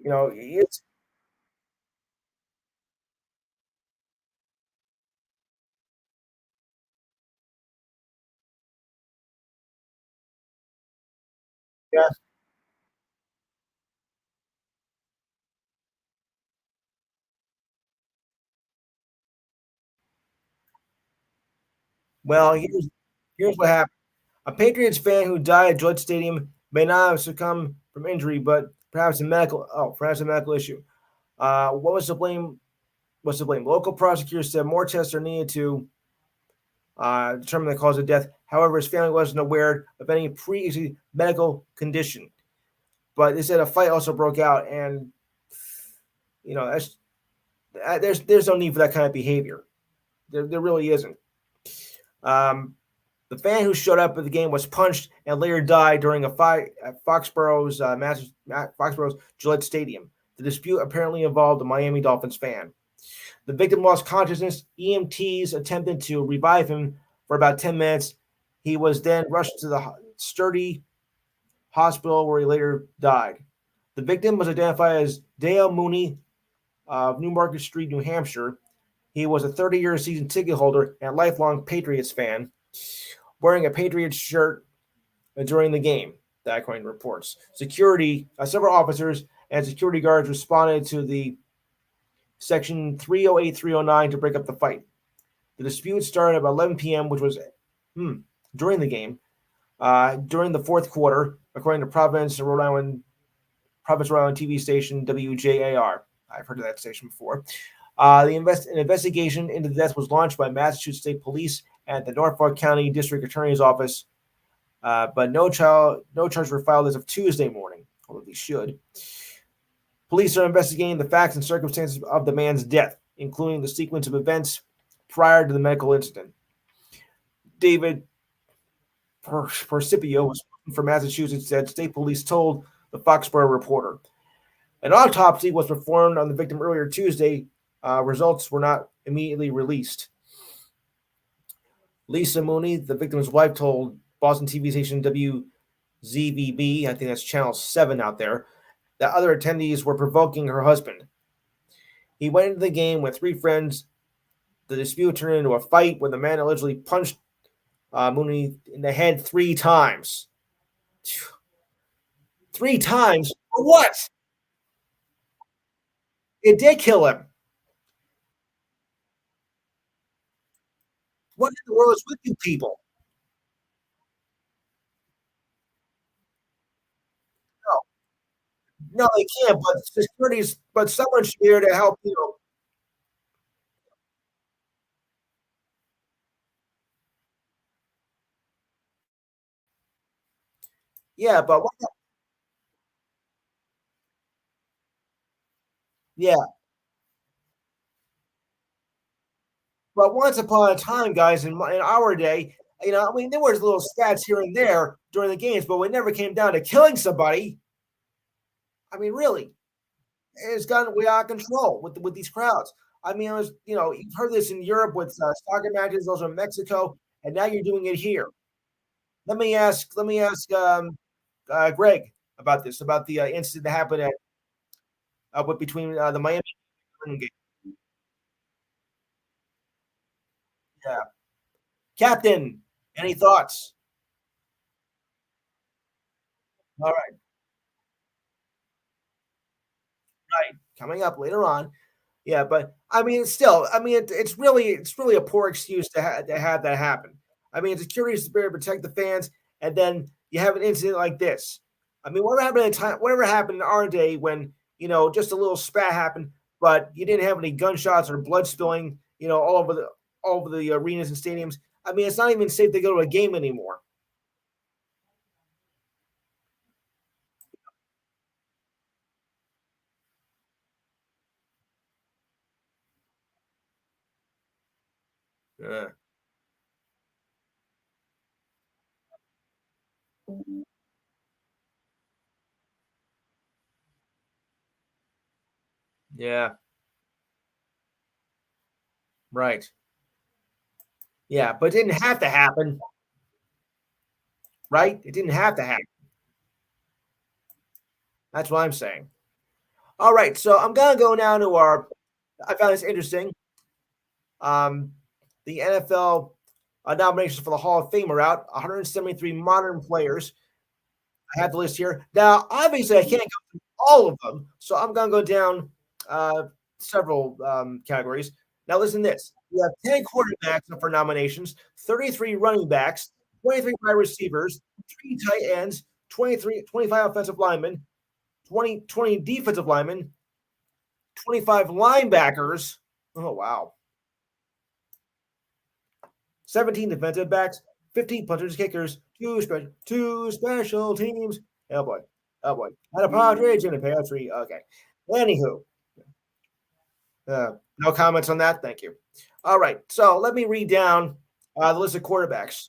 It's yeah. Well, here's what happened. A Patriots fan who died at Gillette Stadium may not have succumbed from injury, but perhaps a medical issue. What was the blame? What's the blame? Local prosecutors said more tests are needed to determine the cause of death. However, his family wasn't aware of any pre-existing medical condition. But they said a fight also broke out, and that's there's no need for that kind of behavior. There really isn't. Um, The fan who showed up at the game was punched and later died during a fight at Foxborough's Gillette Stadium. The dispute apparently involved a Miami Dolphins fan. The victim lost consciousness. EMTs attempted to revive him for about 10 minutes. He was then rushed to the Sturdy Hospital where he later died. The victim was identified as Dale Mooney of Newmarket Street, New Hampshire. He was a 30-year season ticket holder and lifelong Patriots fan, wearing a Patriots shirt during the game, that according to reports. Several officers and security guards responded to the section 308, 309 to break up the fight. The dispute started about 11 p.m., which was during the game, during the fourth quarter, according to Providence, Rhode Island Providence, Rhode Island TV station WJAR. I've heard of that station before. An investigation into the death was launched by Massachusetts State Police and the Norfolk County District Attorney's Office, but no charges were filed as of Tuesday morning, although they should. Police are investigating the facts and circumstances of the man's death, including the sequence of events prior to the medical incident. David Percipio was from Massachusetts said state police told the Foxborough Reporter. An autopsy was performed on the victim earlier Tuesday. Results were not immediately released. Lisa Mooney, the victim's wife, told Boston TV station WZVB, I think that's Channel 7 out there, that other attendees were provoking her husband. He went into the game with three friends. The dispute turned into a fight when the man allegedly punched Mooney in the head 3 times. 3 times? For what? It did kill him. What in the world is with you people? No, no, they can't. But someone should be there to help. Yeah, but yeah, but once upon a time, guys, in our day, I mean, there was little stats here and there during the games, but we never came down to killing somebody. I mean, really, it's gotten way out of control with these crowds. I mean, you've heard this in Europe with soccer matches, also in Mexico, and now you're doing it here. Let me ask Greg about this, about the incident that happened between the Miami game. Yeah, Captain, any thoughts? All right, right, coming up later on. Yeah, but I mean, still, I mean, it's really a poor excuse to have that happen. I mean, it's a curious spirit to protect the fans, and then you have an incident like this. I mean, whatever happened in our day when just a little spat happened, but you didn't have any gunshots or blood spilling, all over the arenas and stadiums. I mean, it's not even safe to go to a game anymore. Yeah, yeah, right. Yeah, but it didn't have to happen, right? It didn't have to happen. That's what I'm saying. All right, so I'm gonna go now to our. I found this interesting. Um, the NFL nominations for the Hall of Fame are out. 173 modern players. I have the list here. Now, obviously, I can't go through all of them, so I'm gonna go down uh, several categories. Now, listen to this: we have 10 quarterbacks up for nominations, 33 running backs, 23 wide receivers, 3 tight ends, 25 offensive linemen, 20 defensive linemen, 25 linebackers. Oh, wow. 17 defensive backs, 15 punters, kickers, two special teams. Oh boy. Oh boy. And a Padres and a Patriot. Okay. Anywho, no comments on that. Thank you. All right. So let me read down the list of quarterbacks.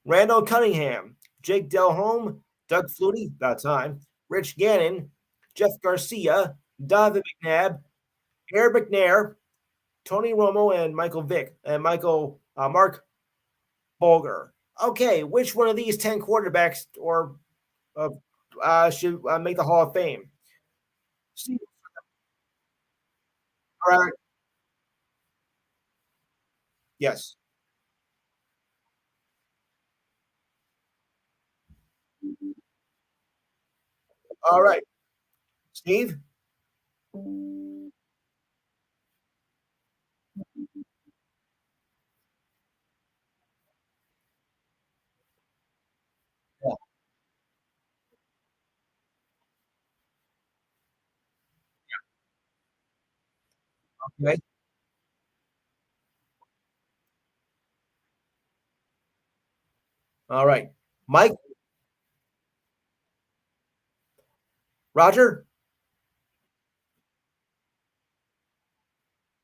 Randall Cunningham, Jake Delhomme, Doug Flutie, about time, Rich Gannon, Jeff Garcia, Donovan McNabb, Eric McNair, Tony Romo, and Michael Vick, and Mark Bulger. Okay, which one of these 10 quarterbacks uh, should make the Hall of Fame? Steve, all right. Yes. All right. Steve? Yeah. Okay. All right. Mike, Roger.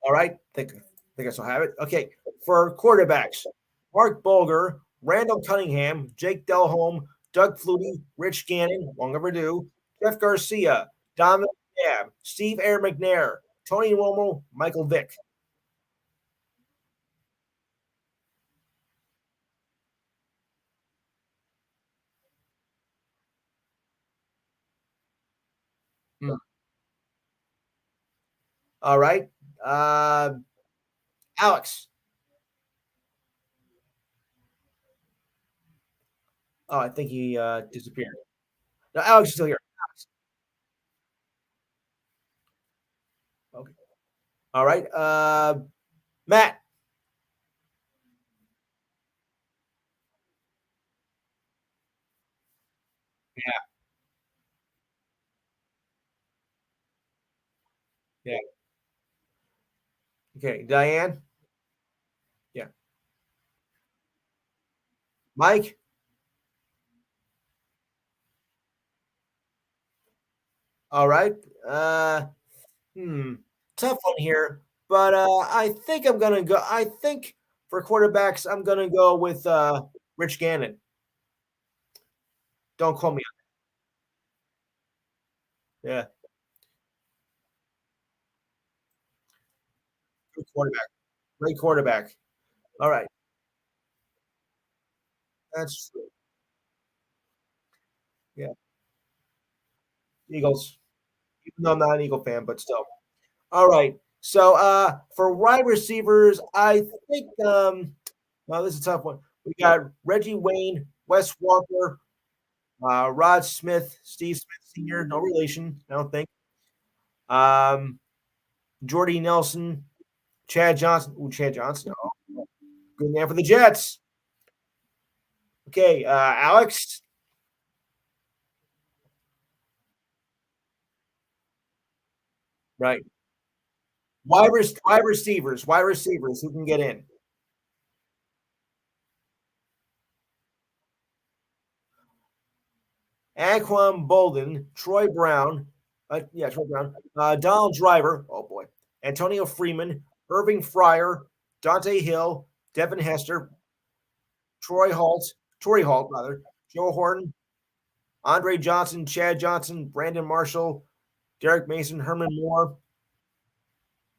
All right. Think I still have it. Okay. For quarterbacks, Mark Bulger, Randall Cunningham, Jake Delhomme, Doug Flutie, Rich Gannon, long overdue, Jeff Garcia, Dominic Dab, Steve Air McNair, Tony Romo, Michael Vick. Hmm. All right. Uh, Alex. Oh, I think he disappeared. No, Alex is still here. Okay. All right. Matt. Yeah. Yeah. Okay. Diane. Yeah. Mike. All right. Uh, hmm. Tough one here, but I think I'm gonna go. I think for quarterbacks, I'm gonna go with Rich Gannon. Don't call me. Yeah. Good quarterback. Great quarterback. All right. That's true. Yeah. Eagles. Even though I'm not an Eagle fan, but still. All right. So for wide receivers, I think well, this is a tough one. We got Reggie Wayne, Wes Walker, Rod Smith, Steve Smith Sr., no relation, I don't think. Um, Jordy Nelson, Chad Johnson. Ooh, Chad Johnson. Oh, good man for the Jets. Okay, Alex. Right. Wide receivers who can get in. Anquan Bolden, Troy Brown, yeah, Troy Brown, Donald Driver, oh boy, Antonio Freeman, Irving Fryer, Dante Hill, Devin Hester, Troy Holt, Torrey Holt, rather, Joe Horton, Andre Johnson, Chad Johnson, Brandon Marshall, Derek Mason, Herman Moore,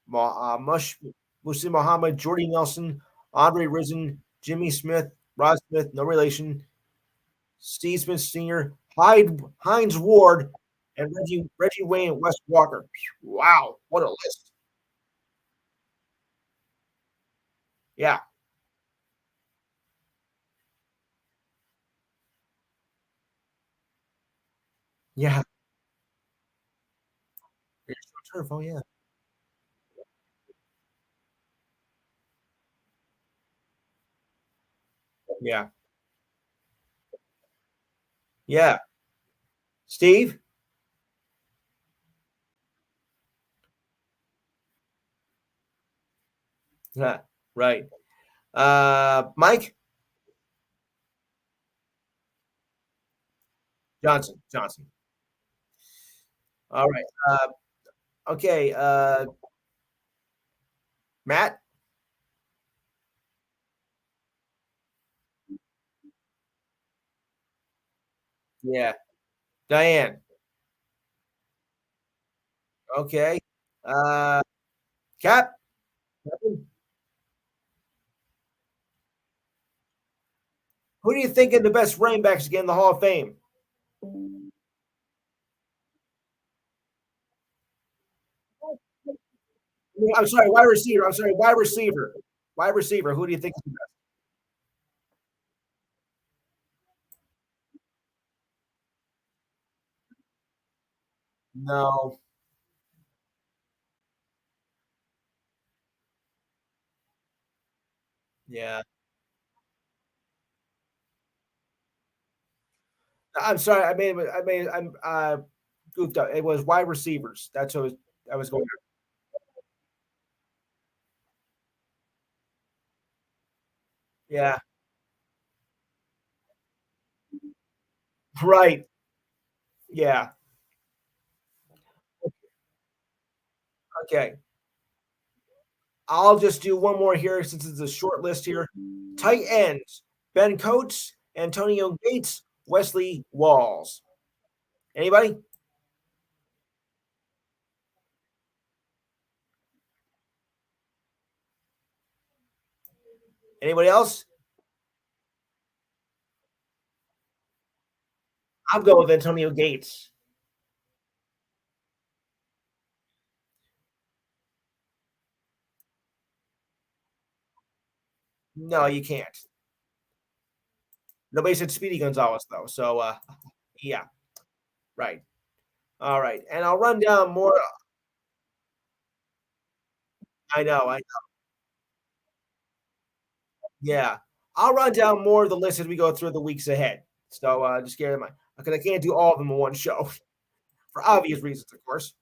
Mush, Musi Muhammad, Jordy Nelson, Andre Risen, Jimmy Smith, Rod Smith, no relation, Steve Smith Sr., Heinz Ward, and Reggie Wayne and Wes Walker. Wow, what a list. Yeah. Yeah. Turf. Oh, yeah. Yeah. Yeah. Steve? Yeah. Right. Mike? Johnson. Johnson. All right. Okay. Matt? Yeah. Diane? Okay. Uh, Cap? Who do you think are the best running backs to get in the Hall of Fame? I'm sorry, wide receiver. I'm sorry, wide receiver. Wide receiver. Who do you think is the best? No. Yeah. I'm sorry. I'm goofed up. It was wide receivers. That's what I was going. Yeah. Right. Yeah. Okay. I'll just do one more here since it's a short list here. Tight ends: Ben Coates, Antonio Gates, Wesley Walls. Anybody? Anybody else? I'm going with Antonio Gates. No, you can't. Nobody said Speedy Gonzalez though. So yeah, right. All right. And I'll run down more. I know, yeah. I'll run down more of the list as we go through the weeks ahead. So just keep in mind. Because I can't do all of them in one show for obvious reasons, of course.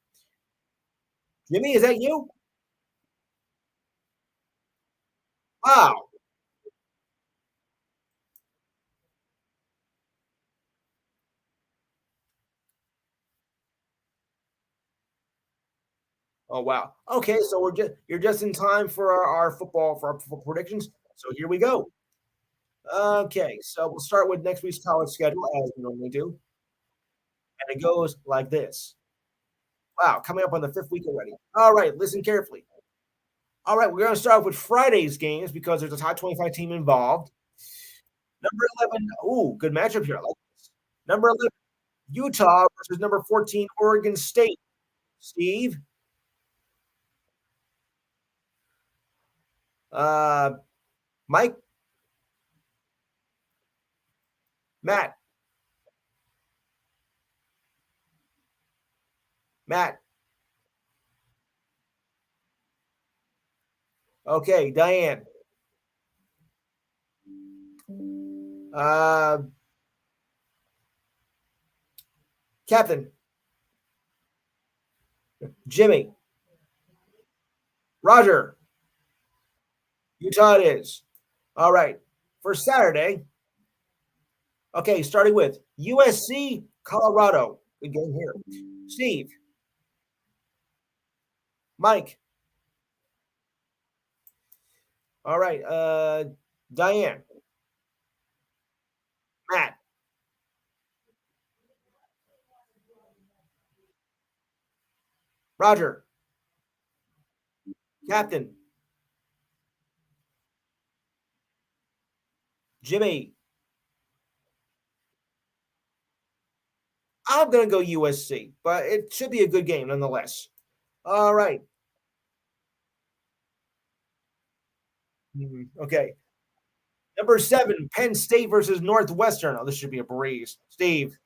Jimmy, is that you? Wow. Oh wow. Okay, so you're just in time for our football for our football predictions. So here we go. Okay, so we'll start with next week's college schedule as we normally do, and it goes like this. Wow, coming up on the fifth week already. All right, listen carefully. All right, we're going to start with Friday's games because there's a top 25 team involved. Number 11. Ooh, good matchup here. I like this. Number 11, Utah versus number 14, Oregon State. Steve, uh, Mike, Matt, Matt. Okay, Diane. Uh, Captain, Jimmy, Roger. Utah it is. All right. For Saturday, okay, starting with USC, Colorado. Good game here. Steve, Mike. All right. Diane, Matt, Roger, Captain, Jimmy. I'm going to go USC, but it should be a good game nonetheless. All right. Okay. Number 7, Penn State versus Northwestern. Oh, this should be a breeze. Steve,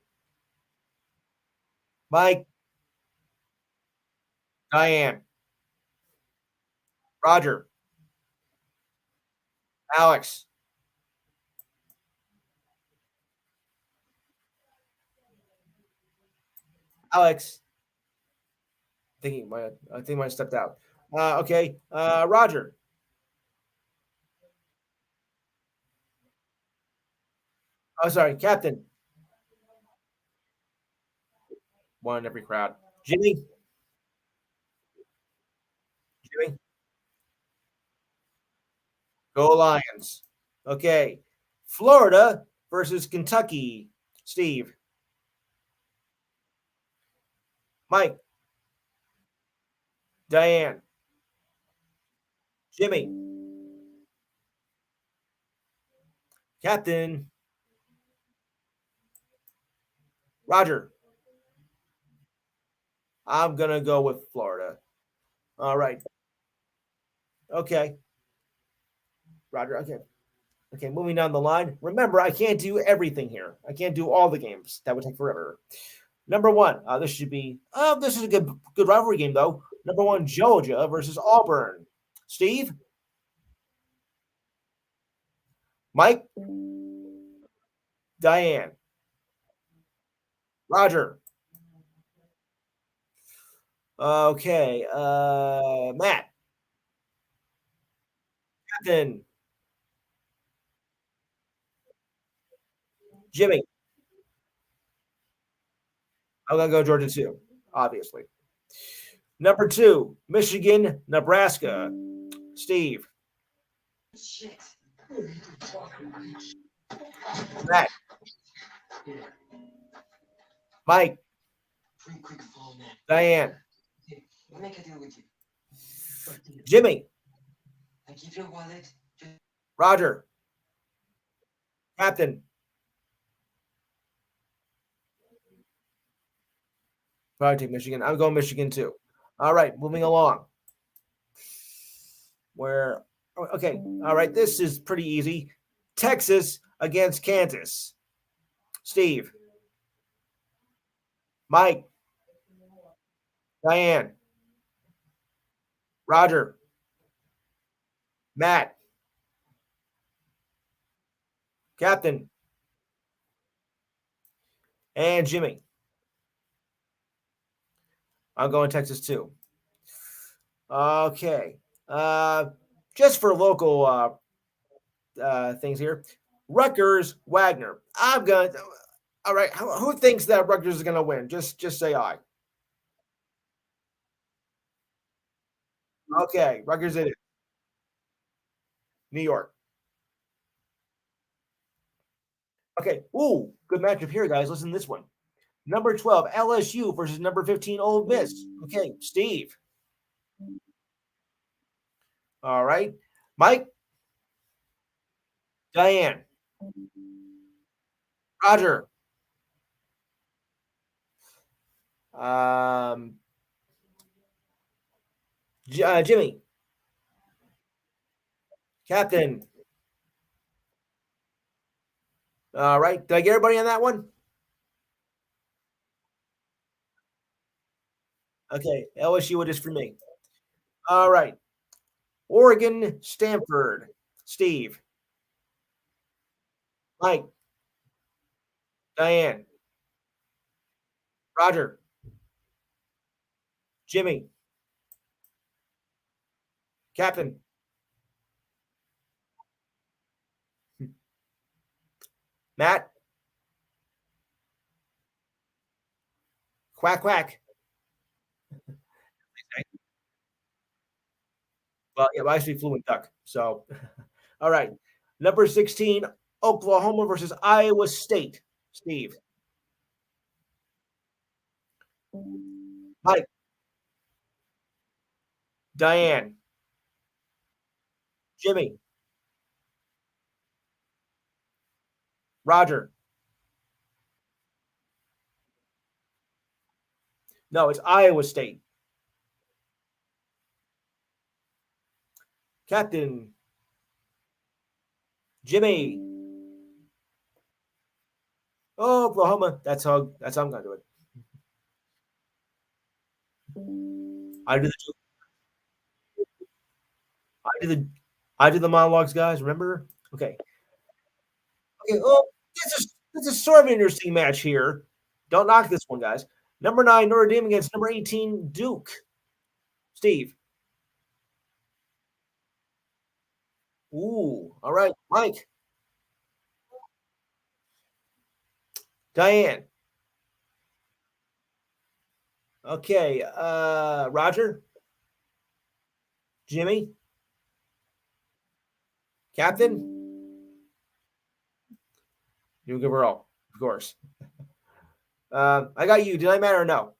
Mike, Diane, Roger, Alex, Alex. I think he might have stepped out. Okay. Roger. Oh, sorry, Captain. One in every crowd. Jimmy. Jimmy. Go Lions. Okay. Florida versus Kentucky. Steve. Mike. Diane. Jimmy. Captain. Roger. I'm gonna go with Florida. All right. Okay. Roger. Okay. Okay. Moving down the line. Remember, I can't do everything here. I can't do all the games. That would take forever. Number one. This should be. This is a good rivalry game though. Number one, Georgia versus Auburn. Steve, Mike, Diane, Roger. Okay. Matt, Captain, Jimmy. I'm gonna go Georgia too, obviously. Number two, Michigan, Nebraska. Steve. Matt. Mike. Diane. Jimmy. Roger. Captain. Probably take Michigan. I'm going Michigan too. All right, moving along. Where okay, all right, this is pretty easy. Texas against Kansas. Steve. Mike. Diane. Roger. Matt. Captain. And Jimmy. I'm going Texas too. Okay. Just for local things here. Rutgers, Wagner. I'm going to. All right. Who thinks that Rutgers is going to win? Just say aye. Okay. Rutgers it is. New York. Okay. Ooh, good matchup here, guys. Listen to this one. Number 12, LSU versus number 15, Ole Miss. Okay. Steve. All right. Mike. Diane. Roger. Um, Jimmy. Captain. All right. Did I get everybody on that one? Okay. LSU it is for me. All right. Oregon, Stanford. Steve. Mike. Diane. Roger. Jimmy. Captain. Matt. Quack, quack. Well, yeah, I actually fluent duck. So, all right. Number 16, Oklahoma versus Iowa State. Steve. Mike. Diane. Jimmy. Roger. No, it's Iowa State. Captain. Jimmy. Oh, Oklahoma. That's how I'm gonna do it. I do the I do the I do the monologues, guys. Remember? Okay. Okay. Oh, this is sort of an interesting match here. Don't knock this one, guys. Number 9, Notre Dame against number 18, Duke. Steve. Ooh. All right. Mike. Diane. Okay. Roger. Jimmy. Captain. New Gabriel, of course. I got you. Did I matter or no?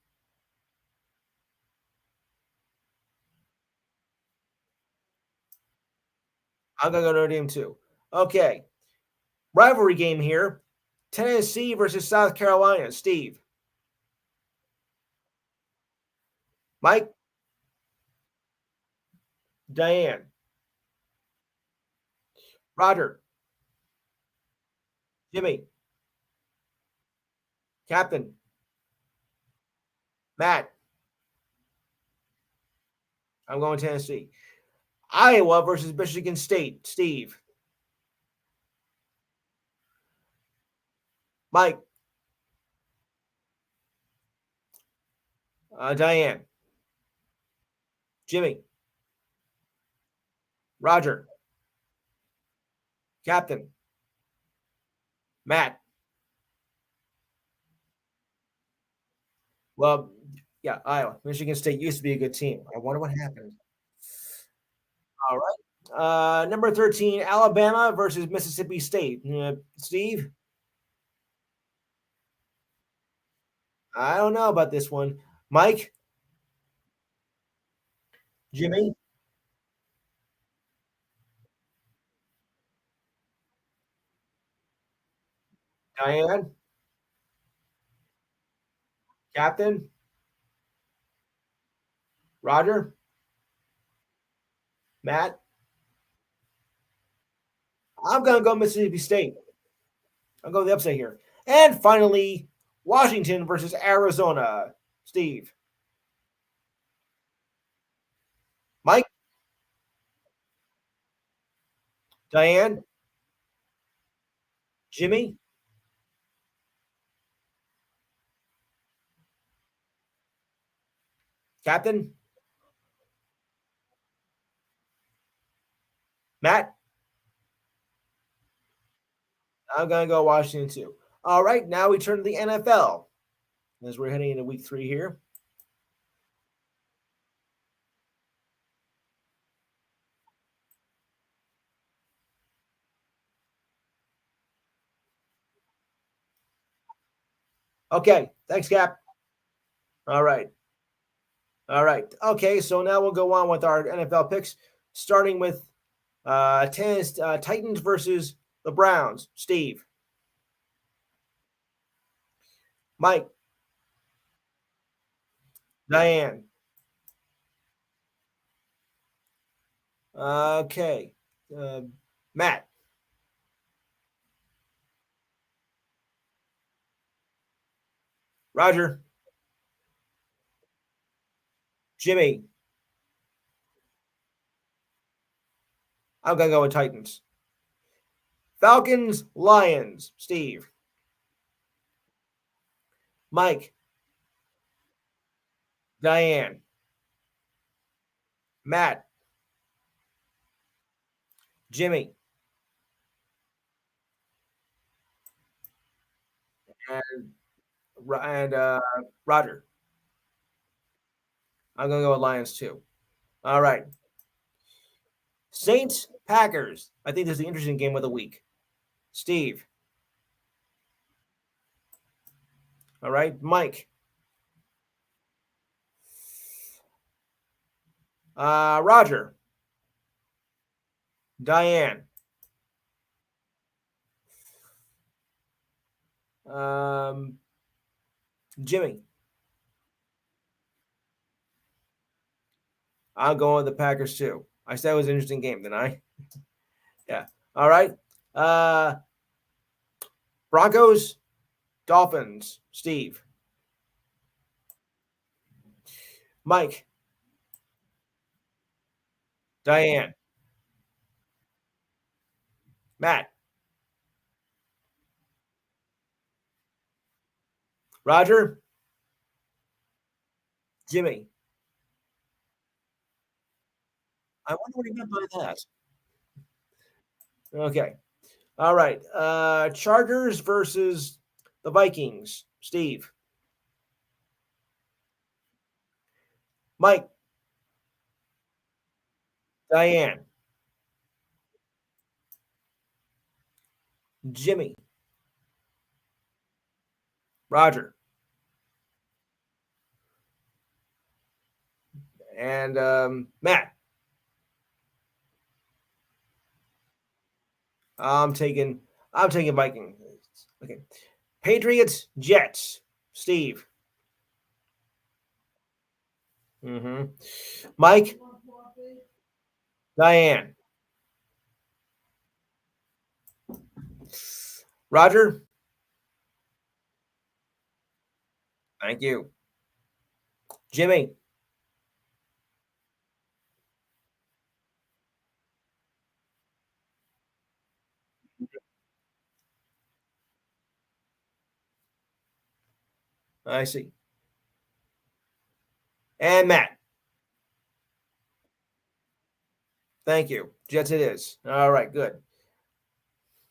I'm gonna go Notre Dame too. Okay. Rivalry game here. Tennessee versus South Carolina. Steve. Mike. Diane. Roger. Jimmy. Captain. Matt. I'm going Tennessee. Iowa versus Michigan State. Steve. Mike. Diane. Jimmy. Roger. Captain. Matt. Well, yeah, Iowa. Michigan State used to be a good team. I wonder what happened. All right. Number 13, Alabama versus Mississippi State. Steve, I don't know about this one. Mike, Jimmy, Diane, Captain, Roger, Matt. I'm going to go Mississippi State. I'll go the upset here. And finally, Washington versus Arizona. Steve, Mike, Diane, Jimmy, Captain, Matt. I'm going to go Washington too. All right, now we turn to the NFL as we're heading into week 3 here. Okay, thanks, Cap. All right. All right. Okay, so now we'll go on with our NFL picks, starting with Titans versus the Browns. Steve, Mike, Diane. Okay. Uh, Matt, Roger, Jimmy. I'm going to go with Titans. Falcons, Lions. Steve, Mike, Diane, Matt, Jimmy, and, and Roger. I'm going to go with Lions too. All right. Saints, Packers. I think this is the interesting game of the week. Steve. All right. Mike. Roger. Diane. Um, Jimmy. I'll go with the Packers too. I said it was an interesting game, didn't I? Yeah. All right. Uh, Broncos, Dolphins. Steve. Mike. Diane. Matt. Roger. Jimmy. I wonder what he meant by that. Okay. All right. Chargers versus the Vikings. Steve. Mike. Diane. Jimmy. Roger. And Matt. I'm taking I'm taking Vikings. Okay. Patriots, Jets. Steve. Mm-hmm. Mike, Diane. Roger. Thank you. Jimmy. I see. And Matt. Thank you. Jets it is. All right, good.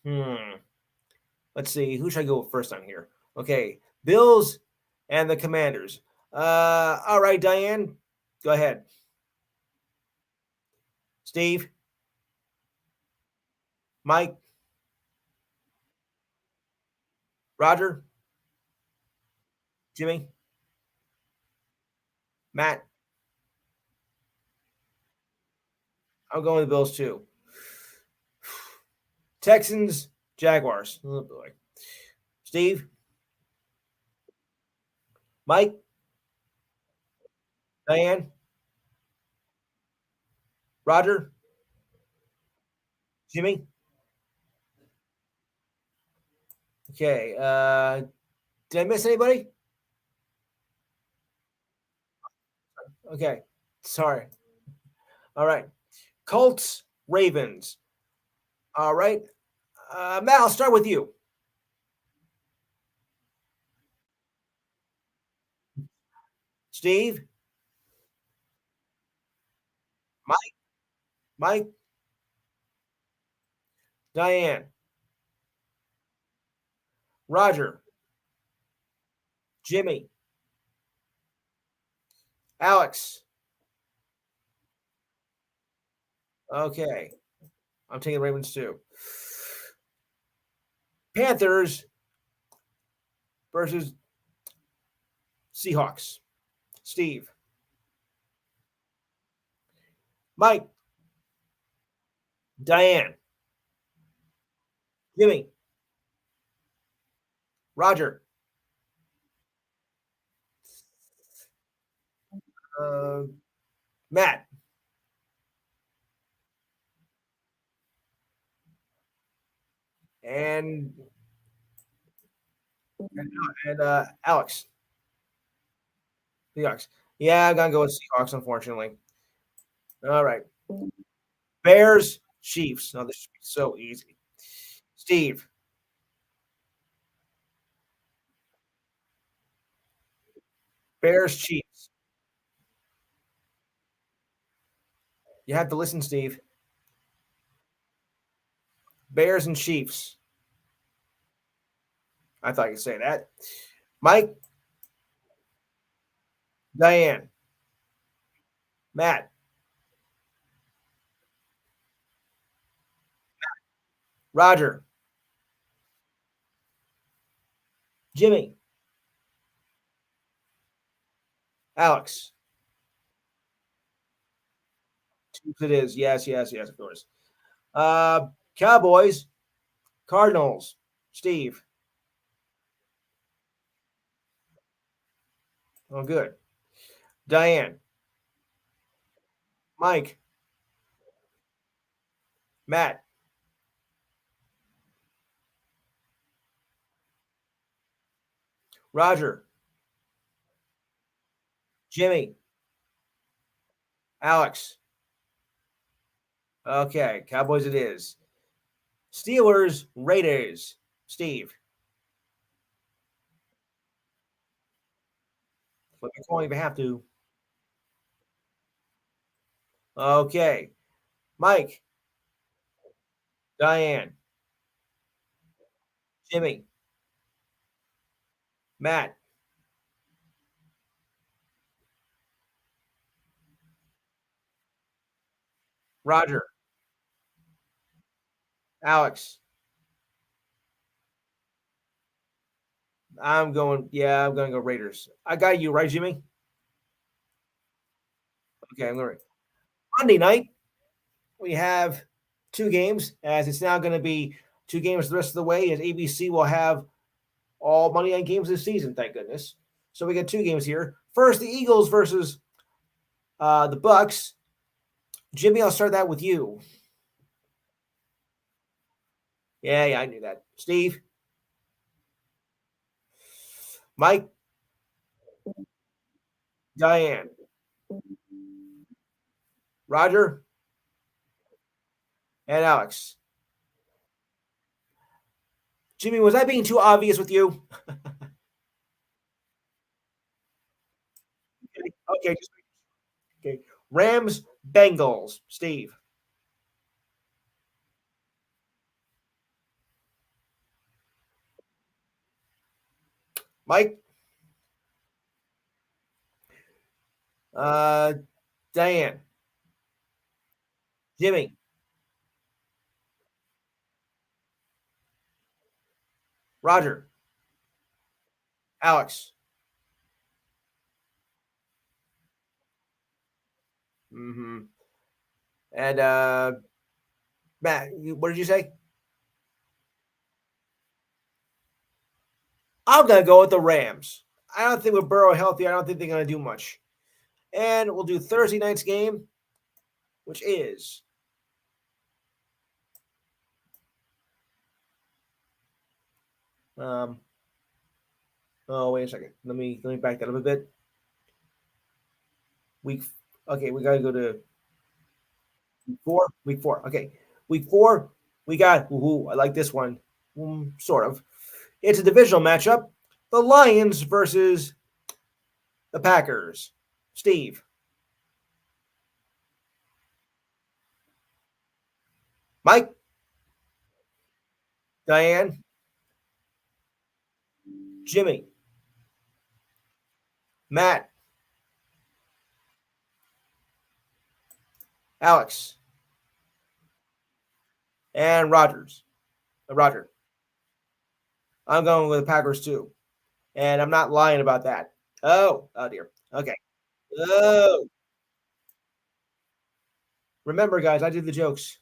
Hmm. Let's see. Who should I go first on here? Okay. Bills and the Commanders. All right, Diane, go ahead. Steve, Mike, Roger, Jimmy, Matt. I'm going with the Bills too. Texans, Jaguars. Oh boy. Steve, Mike, Diane, Roger, Jimmy. Okay. Did I miss anybody? Okay. Sorry. All right. Colts, Ravens. All right. Matt, I'll start with you. Steve, Mike, Mike, Diane, Roger, Jimmy, Alex. Okay. I'm taking Ravens too. Panthers versus Seahawks. Steve, Mike, Diane, Jimmy, Roger, uh, Matt, and and Alex. Seahawks. Yeah, I'm gonna go with Seahawks, unfortunately. All right. Bears, Chiefs. No, this should be so easy. Steve, Bears, Chiefs. You have to listen, Steve. Bears and Chiefs. I thought you'd say that. Mike, Diane, Matt, Roger, Jimmy, Alex. Chiefs it is. Yes, yes, yes, of course. Uh, Cowboys, Cardinals. Steve. Oh, good. Diane, Mike, Matt, Roger, Jimmy, Alex. Okay, Cowboys it is. Steelers, Raiders. Steve. Flip a coin if you have to. Okay. Mike, Diane, Jimmy, Matt, Roger, Alex. I'm going to go Raiders. I got you, right, Jimmy? Okay, I'm going to. Monday night, we have two games, as it's now going to be two games the rest of the way, as ABC will have all Monday night games this season, thank goodness. So we got two games here. First, the Eagles versus the Bucks. Jimmy, I'll start that with you. Yeah, I knew that. Steve, Mike, Diane, Roger, and Alex. Jimmy, was I being too obvious with you? Okay, okay. Rams, Bengals. Steve, Mike, Uh, Diane, Jimmy, Roger, Alex. Mm-hmm. And Matt, what did you say? I'm gonna go with the Rams. I don't think with Burrow healthy, I don't think they're gonna do much. And we'll do Thursday night's game, which is um. Oh wait a second. Let me back that up a bit. Week. Okay, we gotta go to week four. Week four. Okay, week four. We got. Ooh, I like this one. Sort of. It's a divisional matchup. The Lions versus the Packers. Steve, Mike, Diane, Jimmy, Matt, Alex, and Rogers. Roger. I'm going with the Packers too, and I'm not lying about that. Oh dear. Okay. Oh, remember, guys, I did the jokes,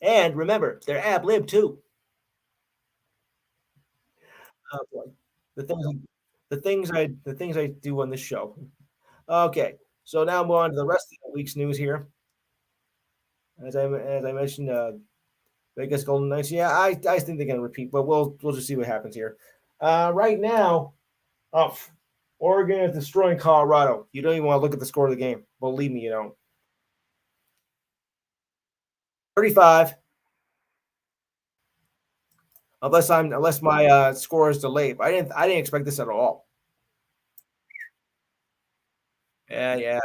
and remember, they're ab lib too. Oh boy, the things, the things I do on this show. Okay, so now move on to the rest of the week's news here. As I mentioned, Vegas Golden Knights. Yeah, I think they're gonna repeat, but we'll just see what happens here. Right now, oh, Oregon is destroying Colorado. You don't even want to look at the score of the game. Believe me, you don't. 35. Unless my score is delayed. I didn't expect this at all. Yeah, yeah.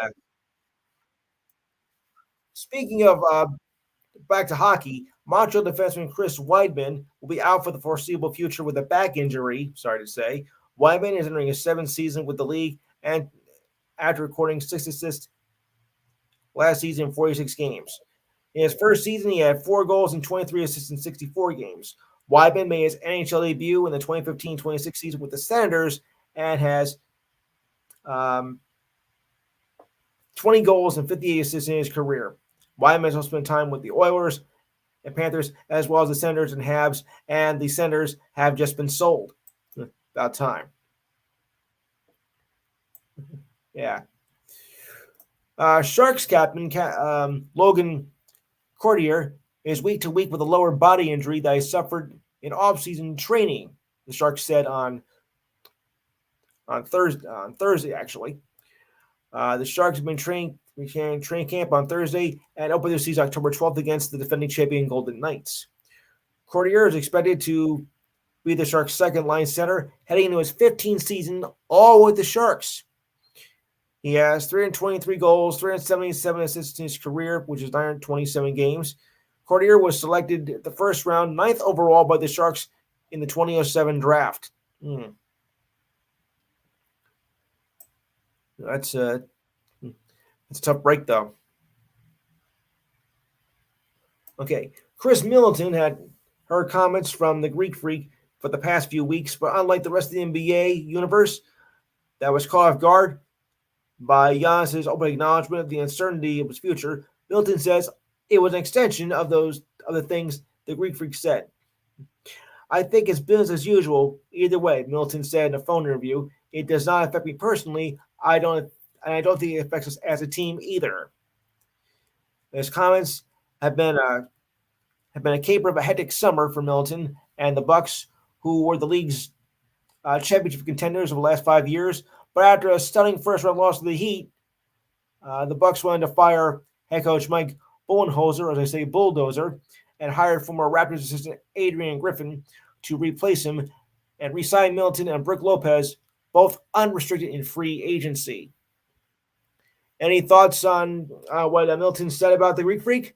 Speaking of back to hockey, Montreal defenseman Chris Weidman will be out for the foreseeable future with a back injury. Sorry to say, Weidman is entering his seventh season with the league, and after recording 6 assists last season in 46 games. In his first season, he had 4 goals and 23 assists in 64 games. Weidman made his NHL debut in the 2015-26 season with the Senators and has um, 20 goals and 58 assists in his career. Weidman has also spent time with the Oilers and Panthers, as well as the Senators and Habs, and the Senators have just been sold. About time. Yeah. Sharks captain Logan Courtier is week to week with a lower body injury that he suffered in off-season training. The Sharks said on Thursday actually. The Sharks have been training camp on Thursday and opened their season October 12th against the defending champion Golden Knights. Courtier is expected to be the Sharks' second line center heading into his 15th season, all with the Sharks. He has 323 goals, 377 assists in his career, which is 927 games. Courtier was selected the first round, ninth overall by the Sharks in the 2007 draft. That's a tough break, though. Okay, Chris Middleton had heard comments from the Greek Freak for the past few weeks, but unlike the rest of the NBA universe that was caught off guard by Giannis's open acknowledgement of the uncertainty of his future, Middleton says it was an extension of those other things the Greek Freak said. I think it's business as usual. Either way, Middleton said in a phone interview, it does not affect me personally. I don't think it affects us as a team either. His comments have been a caper of a hectic summer for Middleton and the Bucks, who were the league's championship contenders over the last 5 years. But after a stunning first-round loss to the Heat, the Bucks wanted to fire head coach Mike Budenholzer, as I say, Bulldozer, and hired former Raptors assistant Adrian Griffin to replace him and re-sign Middleton and Brook Lopez, both unrestricted in free agency. Any thoughts on what Middleton said about the Greek Freak?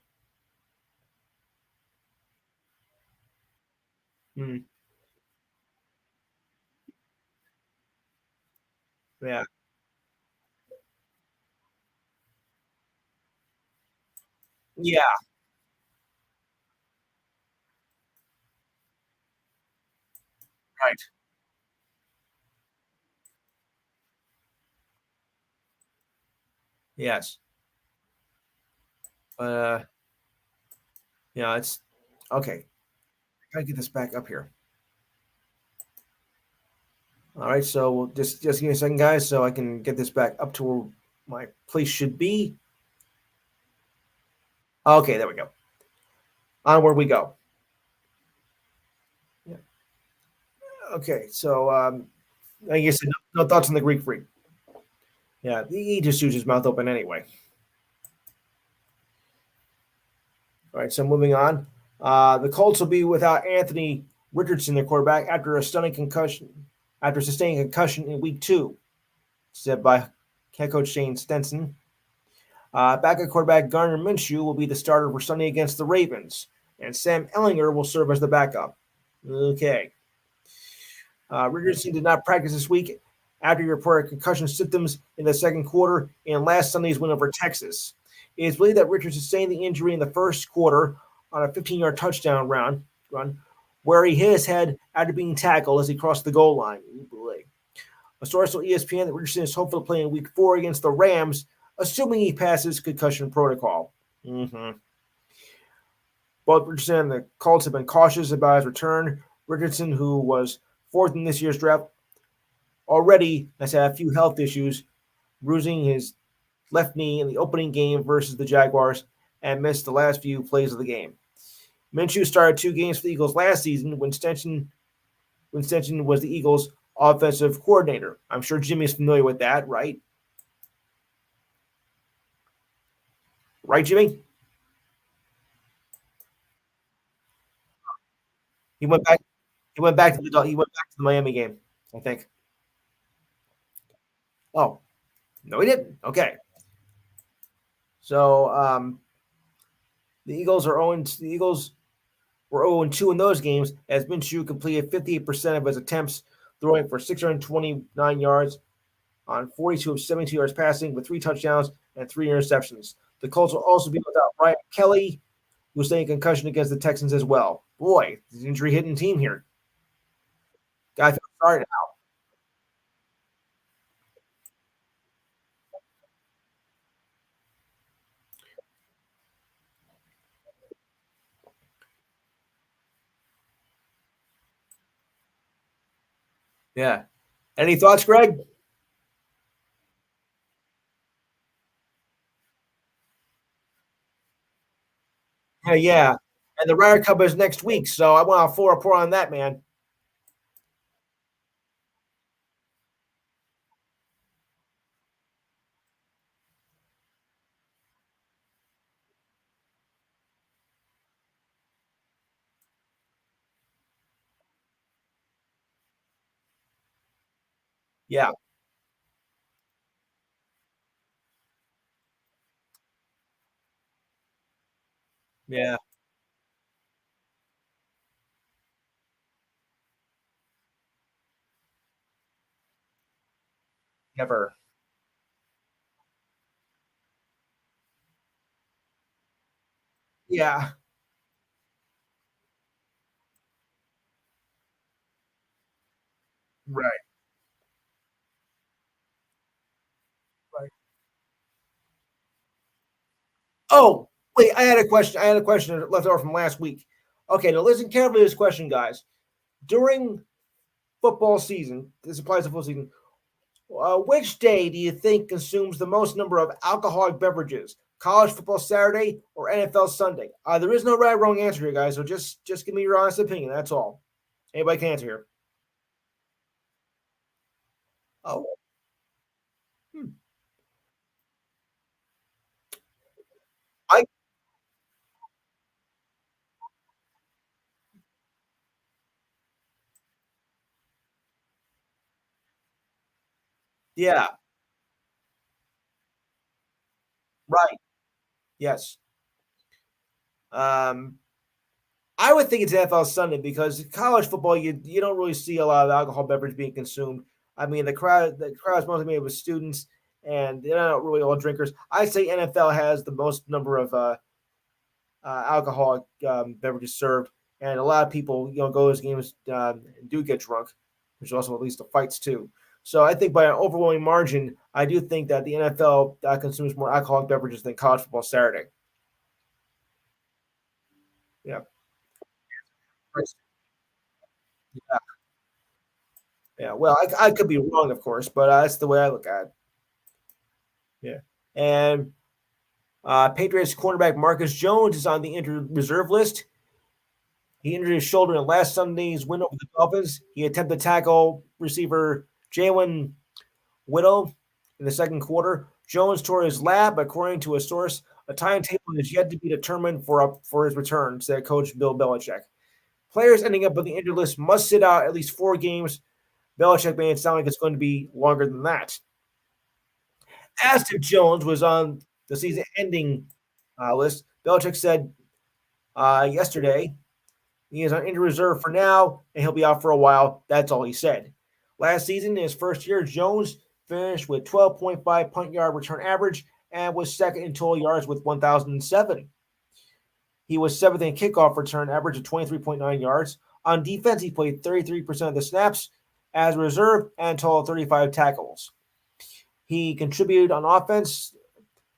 Hmm, yeah. Yeah, right. Yes. Uh, it's okay. Gotta get this back up here. All right, so just give me a second, guys, so I can get this back up to where my place should be. Okay, there we go. Onward we go. Yeah. Okay, so I guess no thoughts on the Greek Freak. Yeah, he just shoots his mouth open anyway. All right, so moving on. The Colts will be without Anthony Richardson, their quarterback, after sustaining a concussion in week 2, said by head coach Shane Stenson. Backup quarterback Garner Minshew will be the starter for Sunday against the Ravens, and Sam Ellinger will serve as the backup. Okay. Richardson did not practice this week after he reported concussion symptoms in the second quarter in last Sunday's win over Texas. It is believed that Richardson sustained the injury in the first quarter on a 15-yard touchdown run, where he hit his head after being tackled as he crossed the goal line. A source told ESPN that Richardson is hopeful to play in Week 4 against the Rams, assuming he passes concussion protocol. Mm-hmm. Both Richardson and the Colts have been cautious about his return. Richardson, who was fourth in this year's draft, already has had a few health issues, bruising his left knee in the opening game versus the Jaguars and missed the last few plays of the game. Minshew started 2 games for the Eagles last season when Stenson was the Eagles' offensive coordinator. I'm sure Jimmy's familiar with that, right? Right, Jimmy? He went back. He went back to the Miami game, I think. Oh, no, he didn't. Okay. So the Eagles were 0-2 in those games as Minshew completed 58% of his attempts, throwing for 629 yards on 42 of 72 yards passing with 3 touchdowns and 3 interceptions. The Colts will also be without Brian Kelly, who's staying concussion against the Texans as well. Boy, the injury hitting team here. Guy feels sorry now. Yeah. Any thoughts, Greg? Yeah. And the Ryder Cup is next week, so I want a full report on that, man. Yeah. Yeah. Never. Yeah. Right. Right. Oh, wait, I had a question. I had a question left over from last week. Okay, now listen carefully to this question, guys. During football season, this applies to football season, which day do you think consumes the most number of alcoholic beverages? College football Saturday or NFL Sunday? There is no right or wrong answer here, guys. So just give me your honest opinion. That's all. Anybody can answer here. Oh, hmm. I yeah, right. Yes. Um, I would think it's NFL Sunday because college football, you don't really see a lot of alcohol beverage being consumed. I mean, the crowd is mostly made up of students, and they're not really all drinkers. I say NFL has the most number of alcoholic beverages served, and a lot of people go to those games and do get drunk. There's also at least the fights too. So I think by an overwhelming margin, I do think that the NFL consumes more alcoholic beverages than college football Saturday. Yeah. Yeah. Yeah. Well, I could be wrong, of course, but that's the way I look at it. Yeah. And Patriots cornerback Marcus Jones is on the injured reserve list. He injured his shoulder in last Sunday's win over the Dolphins. He attempted to tackle receiver Jalen Whittle in the second quarter. Jones tore his lab, according to a source. A timetable is yet to be determined for his return, said Coach Bill Belichick. Players ending up on the injured list must sit out at least 4 games. Belichick made it sound like it's going to be longer than that. Asked if Jones was on the season-ending list, Belichick said yesterday he is on injury reserve for now, and he'll be out for a while. That's all he said. Last season, in his first year, Jones finished with 12.5 punt yard return average and was second in total yards with 1,007. He was seventh in kickoff return average of 23.9 yards. On defense, he played 33% of the snaps as a reserve and totaled 35 tackles. He contributed on offense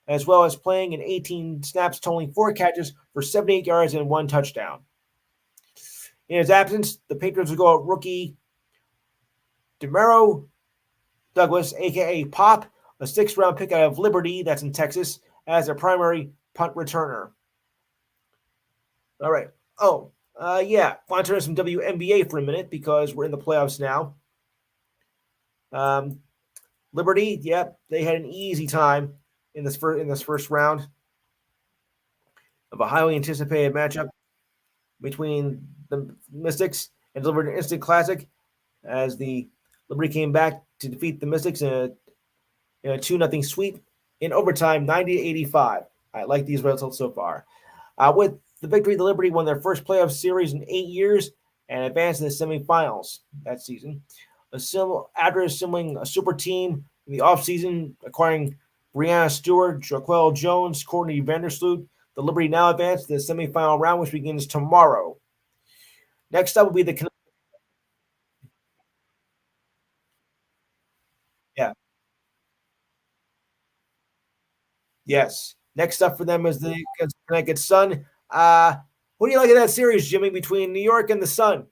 as well as playing in 18 snaps, totaling 4 catches for 78 yards and 1 touchdown. In his absence, the Patriots will go out rookie Demario Douglas, a.k.a. Pop, a 6th-round pick out of Liberty, that's in Texas, as a primary punt returner. All right. Yeah. I want to turn to some WNBA for a minute because we're in the playoffs now. Liberty, they had an easy time in this first round of a highly anticipated matchup between the Mystics and delivered an instant classic as the Liberty came back to defeat the Mystics in a 2-0 sweep in overtime, 90-85. I like these results so far. With the victory, the Liberty won their first playoff series in 8 years and advanced in the semifinals that season. After assembling a super team in the offseason, acquiring Brianna Stewart, Jaquel Jones, Courtney Vandersloot, the Liberty now advanced to the semifinal round, which begins tomorrow. Next up will be the yeah. Yes. Next up for them is the Connecticut Sun. What do you like of that series, Jimmy, between New York and the Sun?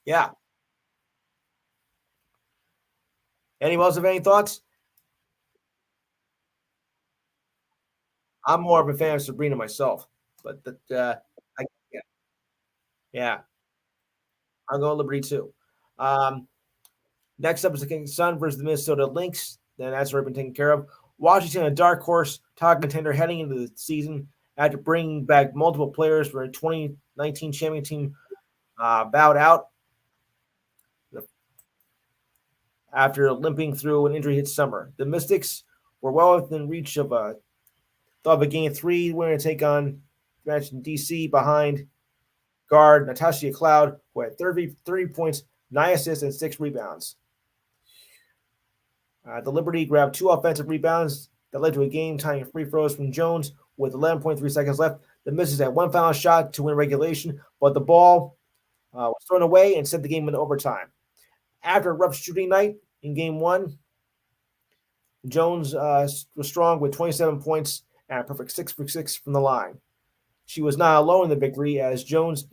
Yeah. Anyone else have any thoughts? I'm more of a fan of Sabrina myself, but yeah, yeah, I'll go Liberty too. Um, Next up is the King Sun versus the Minnesota Lynx. Then that's already been taken care of. Washington, a dark horse top contender heading into the season after bringing back multiple players for a 2019 champion team bowed out after limping through an injury hit summer. The Mystics were well within reach of a game 3 winner to take on match in DC behind guard Natasha Cloud, who had 30 points, 9 assists, and 6 rebounds. The Liberty grabbed 2 offensive rebounds that led to a game-tying free throws from Jones with 11.3 seconds left. The Mystics had one final shot to win regulation, but the ball was thrown away and sent the game into overtime. After a rough shooting night in Game 1, Jones was strong with 27 points and a perfect 6 for 6 from the line. She was not alone in the victory as Jones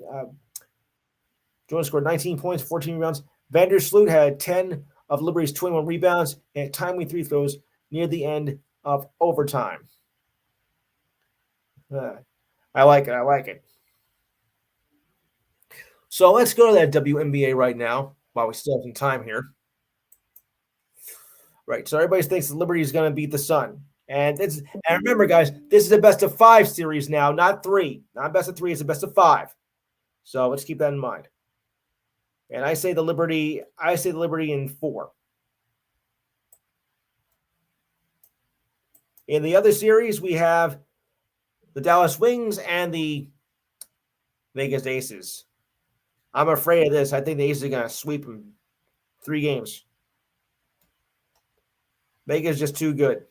scored 19 points, 14 rebounds. Vandersloot had 10 of Liberty's 21 rebounds and timely 3 throws near the end of overtime. I like it. So let's go to that WNBA right now while we still have some time here. Right. So everybody thinks the Liberty is going to beat the Sun. And remember, guys, this is a best of 5 series now, not 3. Not best of 3, it's a best of 5. So let's keep that in mind. And I say the Liberty in 4. In the other series, we have the Dallas Wings and the Vegas Aces. I'm afraid of this. I think the Aces are going to sweep them 3 games. Vegas is just too good.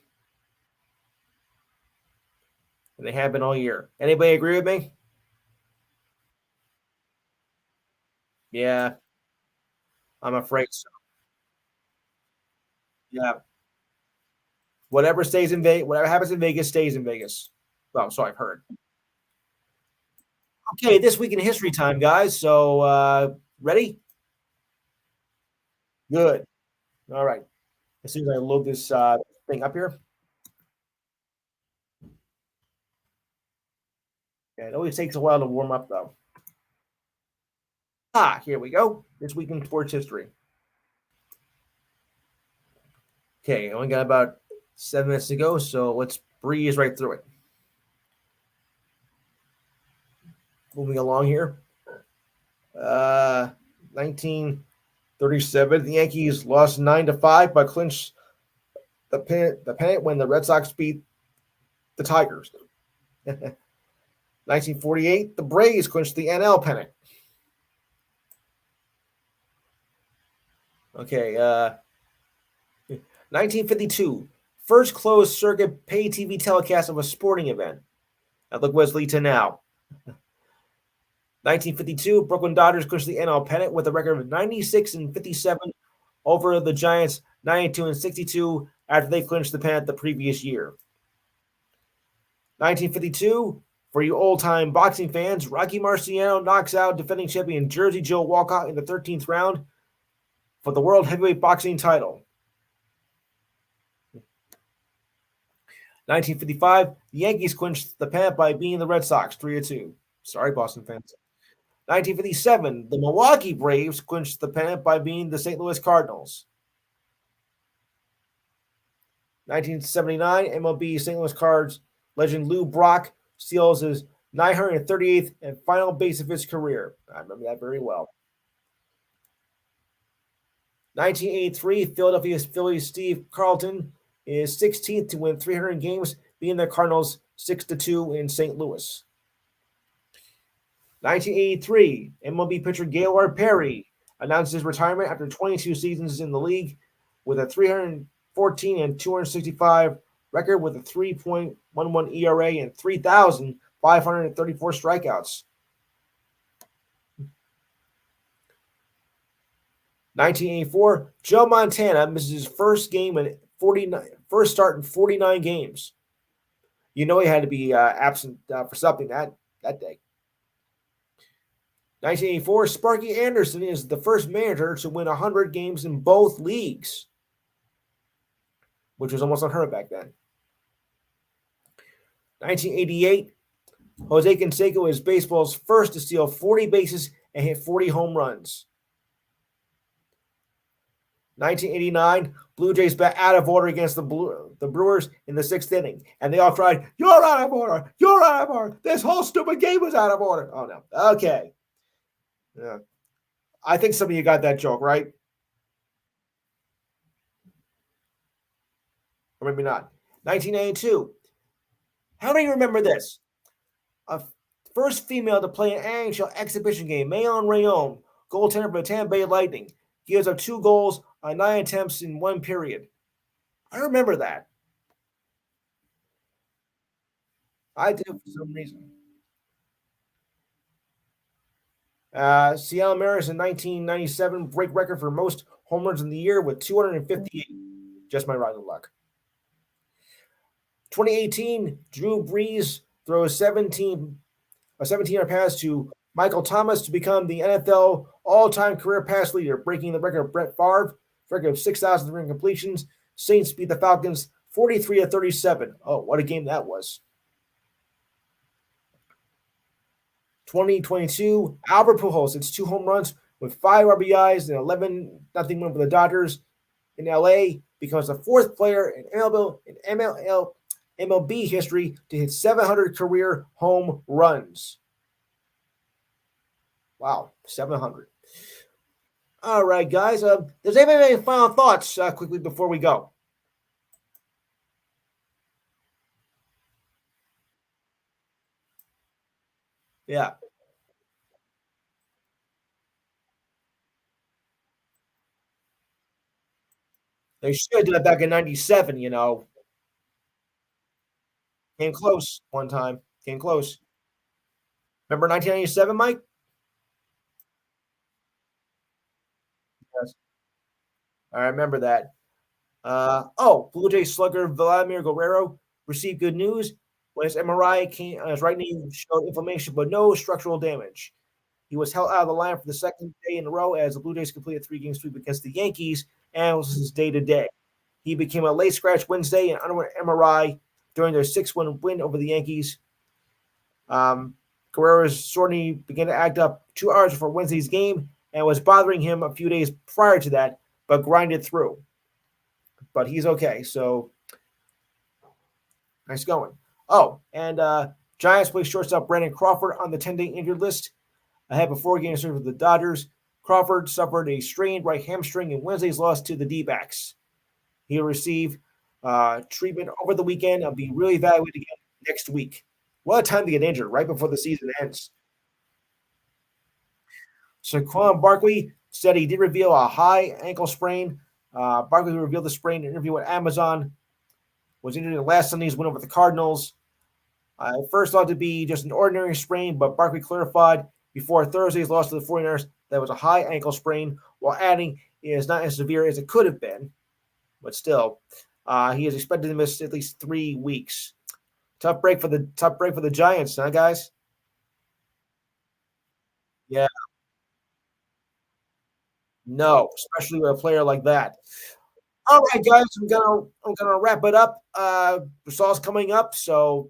And they have been all year. Anybody agree with me? Yeah, I'm afraid so. Yeah. Whatever stays in Vegas, whatever happens in Vegas stays in Vegas. Well, so I've heard. Okay, this week in history time, guys. So ready? Good. All right. As soon as I load this thing up here. Yeah, it always takes a while to warm up though. Here we go. This week in sports history. Okay, I only got about 7 minutes to go, so let's breeze right through it. Moving along here. 1937, the Yankees lost 9-5, but clinched the pennant when the Red Sox beat the Tigers. 1948, the Braves clinched the NL pennant. Okay, 1952, first closed circuit pay TV telecast of a sporting event. Now look what's lead to now. 1952, Brooklyn Dodgers clinched the NL pennant with a record of 96-57 over the Giants 92-62 after they clinched the pennant the previous year. 1952, for you old-time boxing fans, Rocky Marciano knocks out defending champion Jersey Joe Walcott in the 13th round for the World Heavyweight Boxing title. 1955, the Yankees clinched the pennant by beating the Red Sox 3-2. Sorry, Boston fans. 1957, the Milwaukee Braves clinched the pennant by beating the St. Louis Cardinals. 1979, MLB St. Louis Cards legend Lou Brock steals his 938th and final base of his career. I remember that very well. 1983, Philadelphia Phillies Steve Carlton is 16th to win 300 games, beating the Cardinals 6-2 in St. Louis. 1983, MLB pitcher Gaylord Perry announced his retirement after 22 seasons in the league with a 314 and 265 record with a 3.11 ERA and 3,534 strikeouts. 1984, Joe Montana misses his first start in 49 games. You know he had to be absent for something that day. 1984, Sparky Anderson is the first manager to win 100 games in both leagues, which was almost unheard of back then. 1988, Jose Canseco is baseball's first to steal 40 bases and hit 40 home runs. 1989, Blue Jays bat out of order against the Brewers in the 6th inning, and they all cried, "You're out of order! You're out of order! This whole stupid game was out of order!" Oh, no. Okay. Yeah. I think some of you got that joke, right? Or maybe not. 1982. How do you remember this? A first female to play an NHL exhibition game, Mayon Rayon, goaltender for the Tampa Bay Lightning, gives up 2 goals on 9 attempts in 1 period. I remember that. I do for some reason. Seattle Mariners in 1997 break record for most home runs in the year with 258. Just my ride of luck. 2018, Drew Brees throws 17-yard pass to Michael Thomas to become the NFL all-time career pass leader, breaking the record of Brett Favre, record of 6,000 completions. Saints beat the Falcons 43-37. Oh, what a game that was. 2022, Albert Pujols hits 2 home runs with 5 RBIs and 11-0 win for the Dodgers in LA, becomes the 4th player in MLB history to hit 700 career home runs. Wow, 700. All right, guys. Does anybody have any final thoughts quickly before we go? Yeah. They should have done that back in '97. Came close one time. Came close. Remember 1997, Mike? Yes, I remember that. Blue Jays slugger Vladimir Guerrero received good news when his MRI came. His right knee showed inflammation, but no structural damage. He was held out of the line for the second day in a row as the Blue Jays completed a three-game sweep against the Yankees, and it was his day-to-day. He became a late scratch Wednesday and underwent MRI during their 6-1 win over the Yankees. Guerrero's sore knee began to act up 2 hours before Wednesday's game and was bothering him a few days prior to that, but grinded through. But he's okay, so nice going. Oh, and Giants play shortstop Brandon Crawford on the 10-day injured list. Ahead before getting started with the Dodgers, Crawford suffered a strained right hamstring in Wednesday's loss to the D-backs. He'll receive treatment over the weekend and be really evaluated again next week. What a time to get injured right before the season ends. Saquon Barkley said he did reveal a high ankle sprain. Barkley revealed the sprain in an interview with Amazon. Was injured in last Sunday's win over the Cardinals. I first thought it to be just an ordinary sprain, but Barkley clarified before Thursday's loss to the 49ers that it was a high ankle sprain, while adding it is not as severe as it could have been. But still, he is expected to miss at least 3 weeks. Tough break for the Giants, huh, guys? Yeah, no, especially with a player like that. All right, guys, I'm gonna wrap it up. Rasul's coming up, so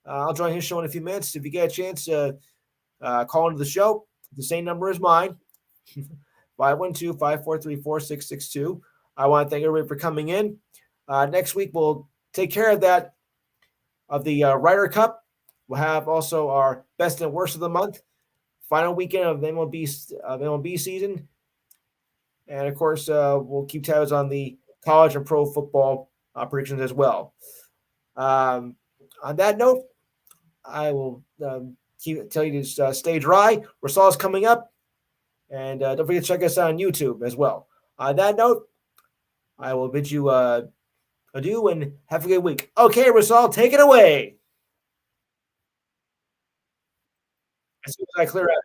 I'll join his show in a few minutes. If you get a chance, call into the show. The same number as mine, 512-543-4662. I want to thank everybody for coming in. Next week, we'll take care of that, of the Ryder Cup. We'll have also our best and worst of the month, final weekend of the MLB season. And of course, we'll keep tabs on the college and pro football predictions as well. On that note, I will tell you to stay dry. Rasul is coming up. And don't forget to check us out on YouTube as well. On that note, I will bid you adieu and have a good week. Okay, Rasul, take it away. As soon as I clear out.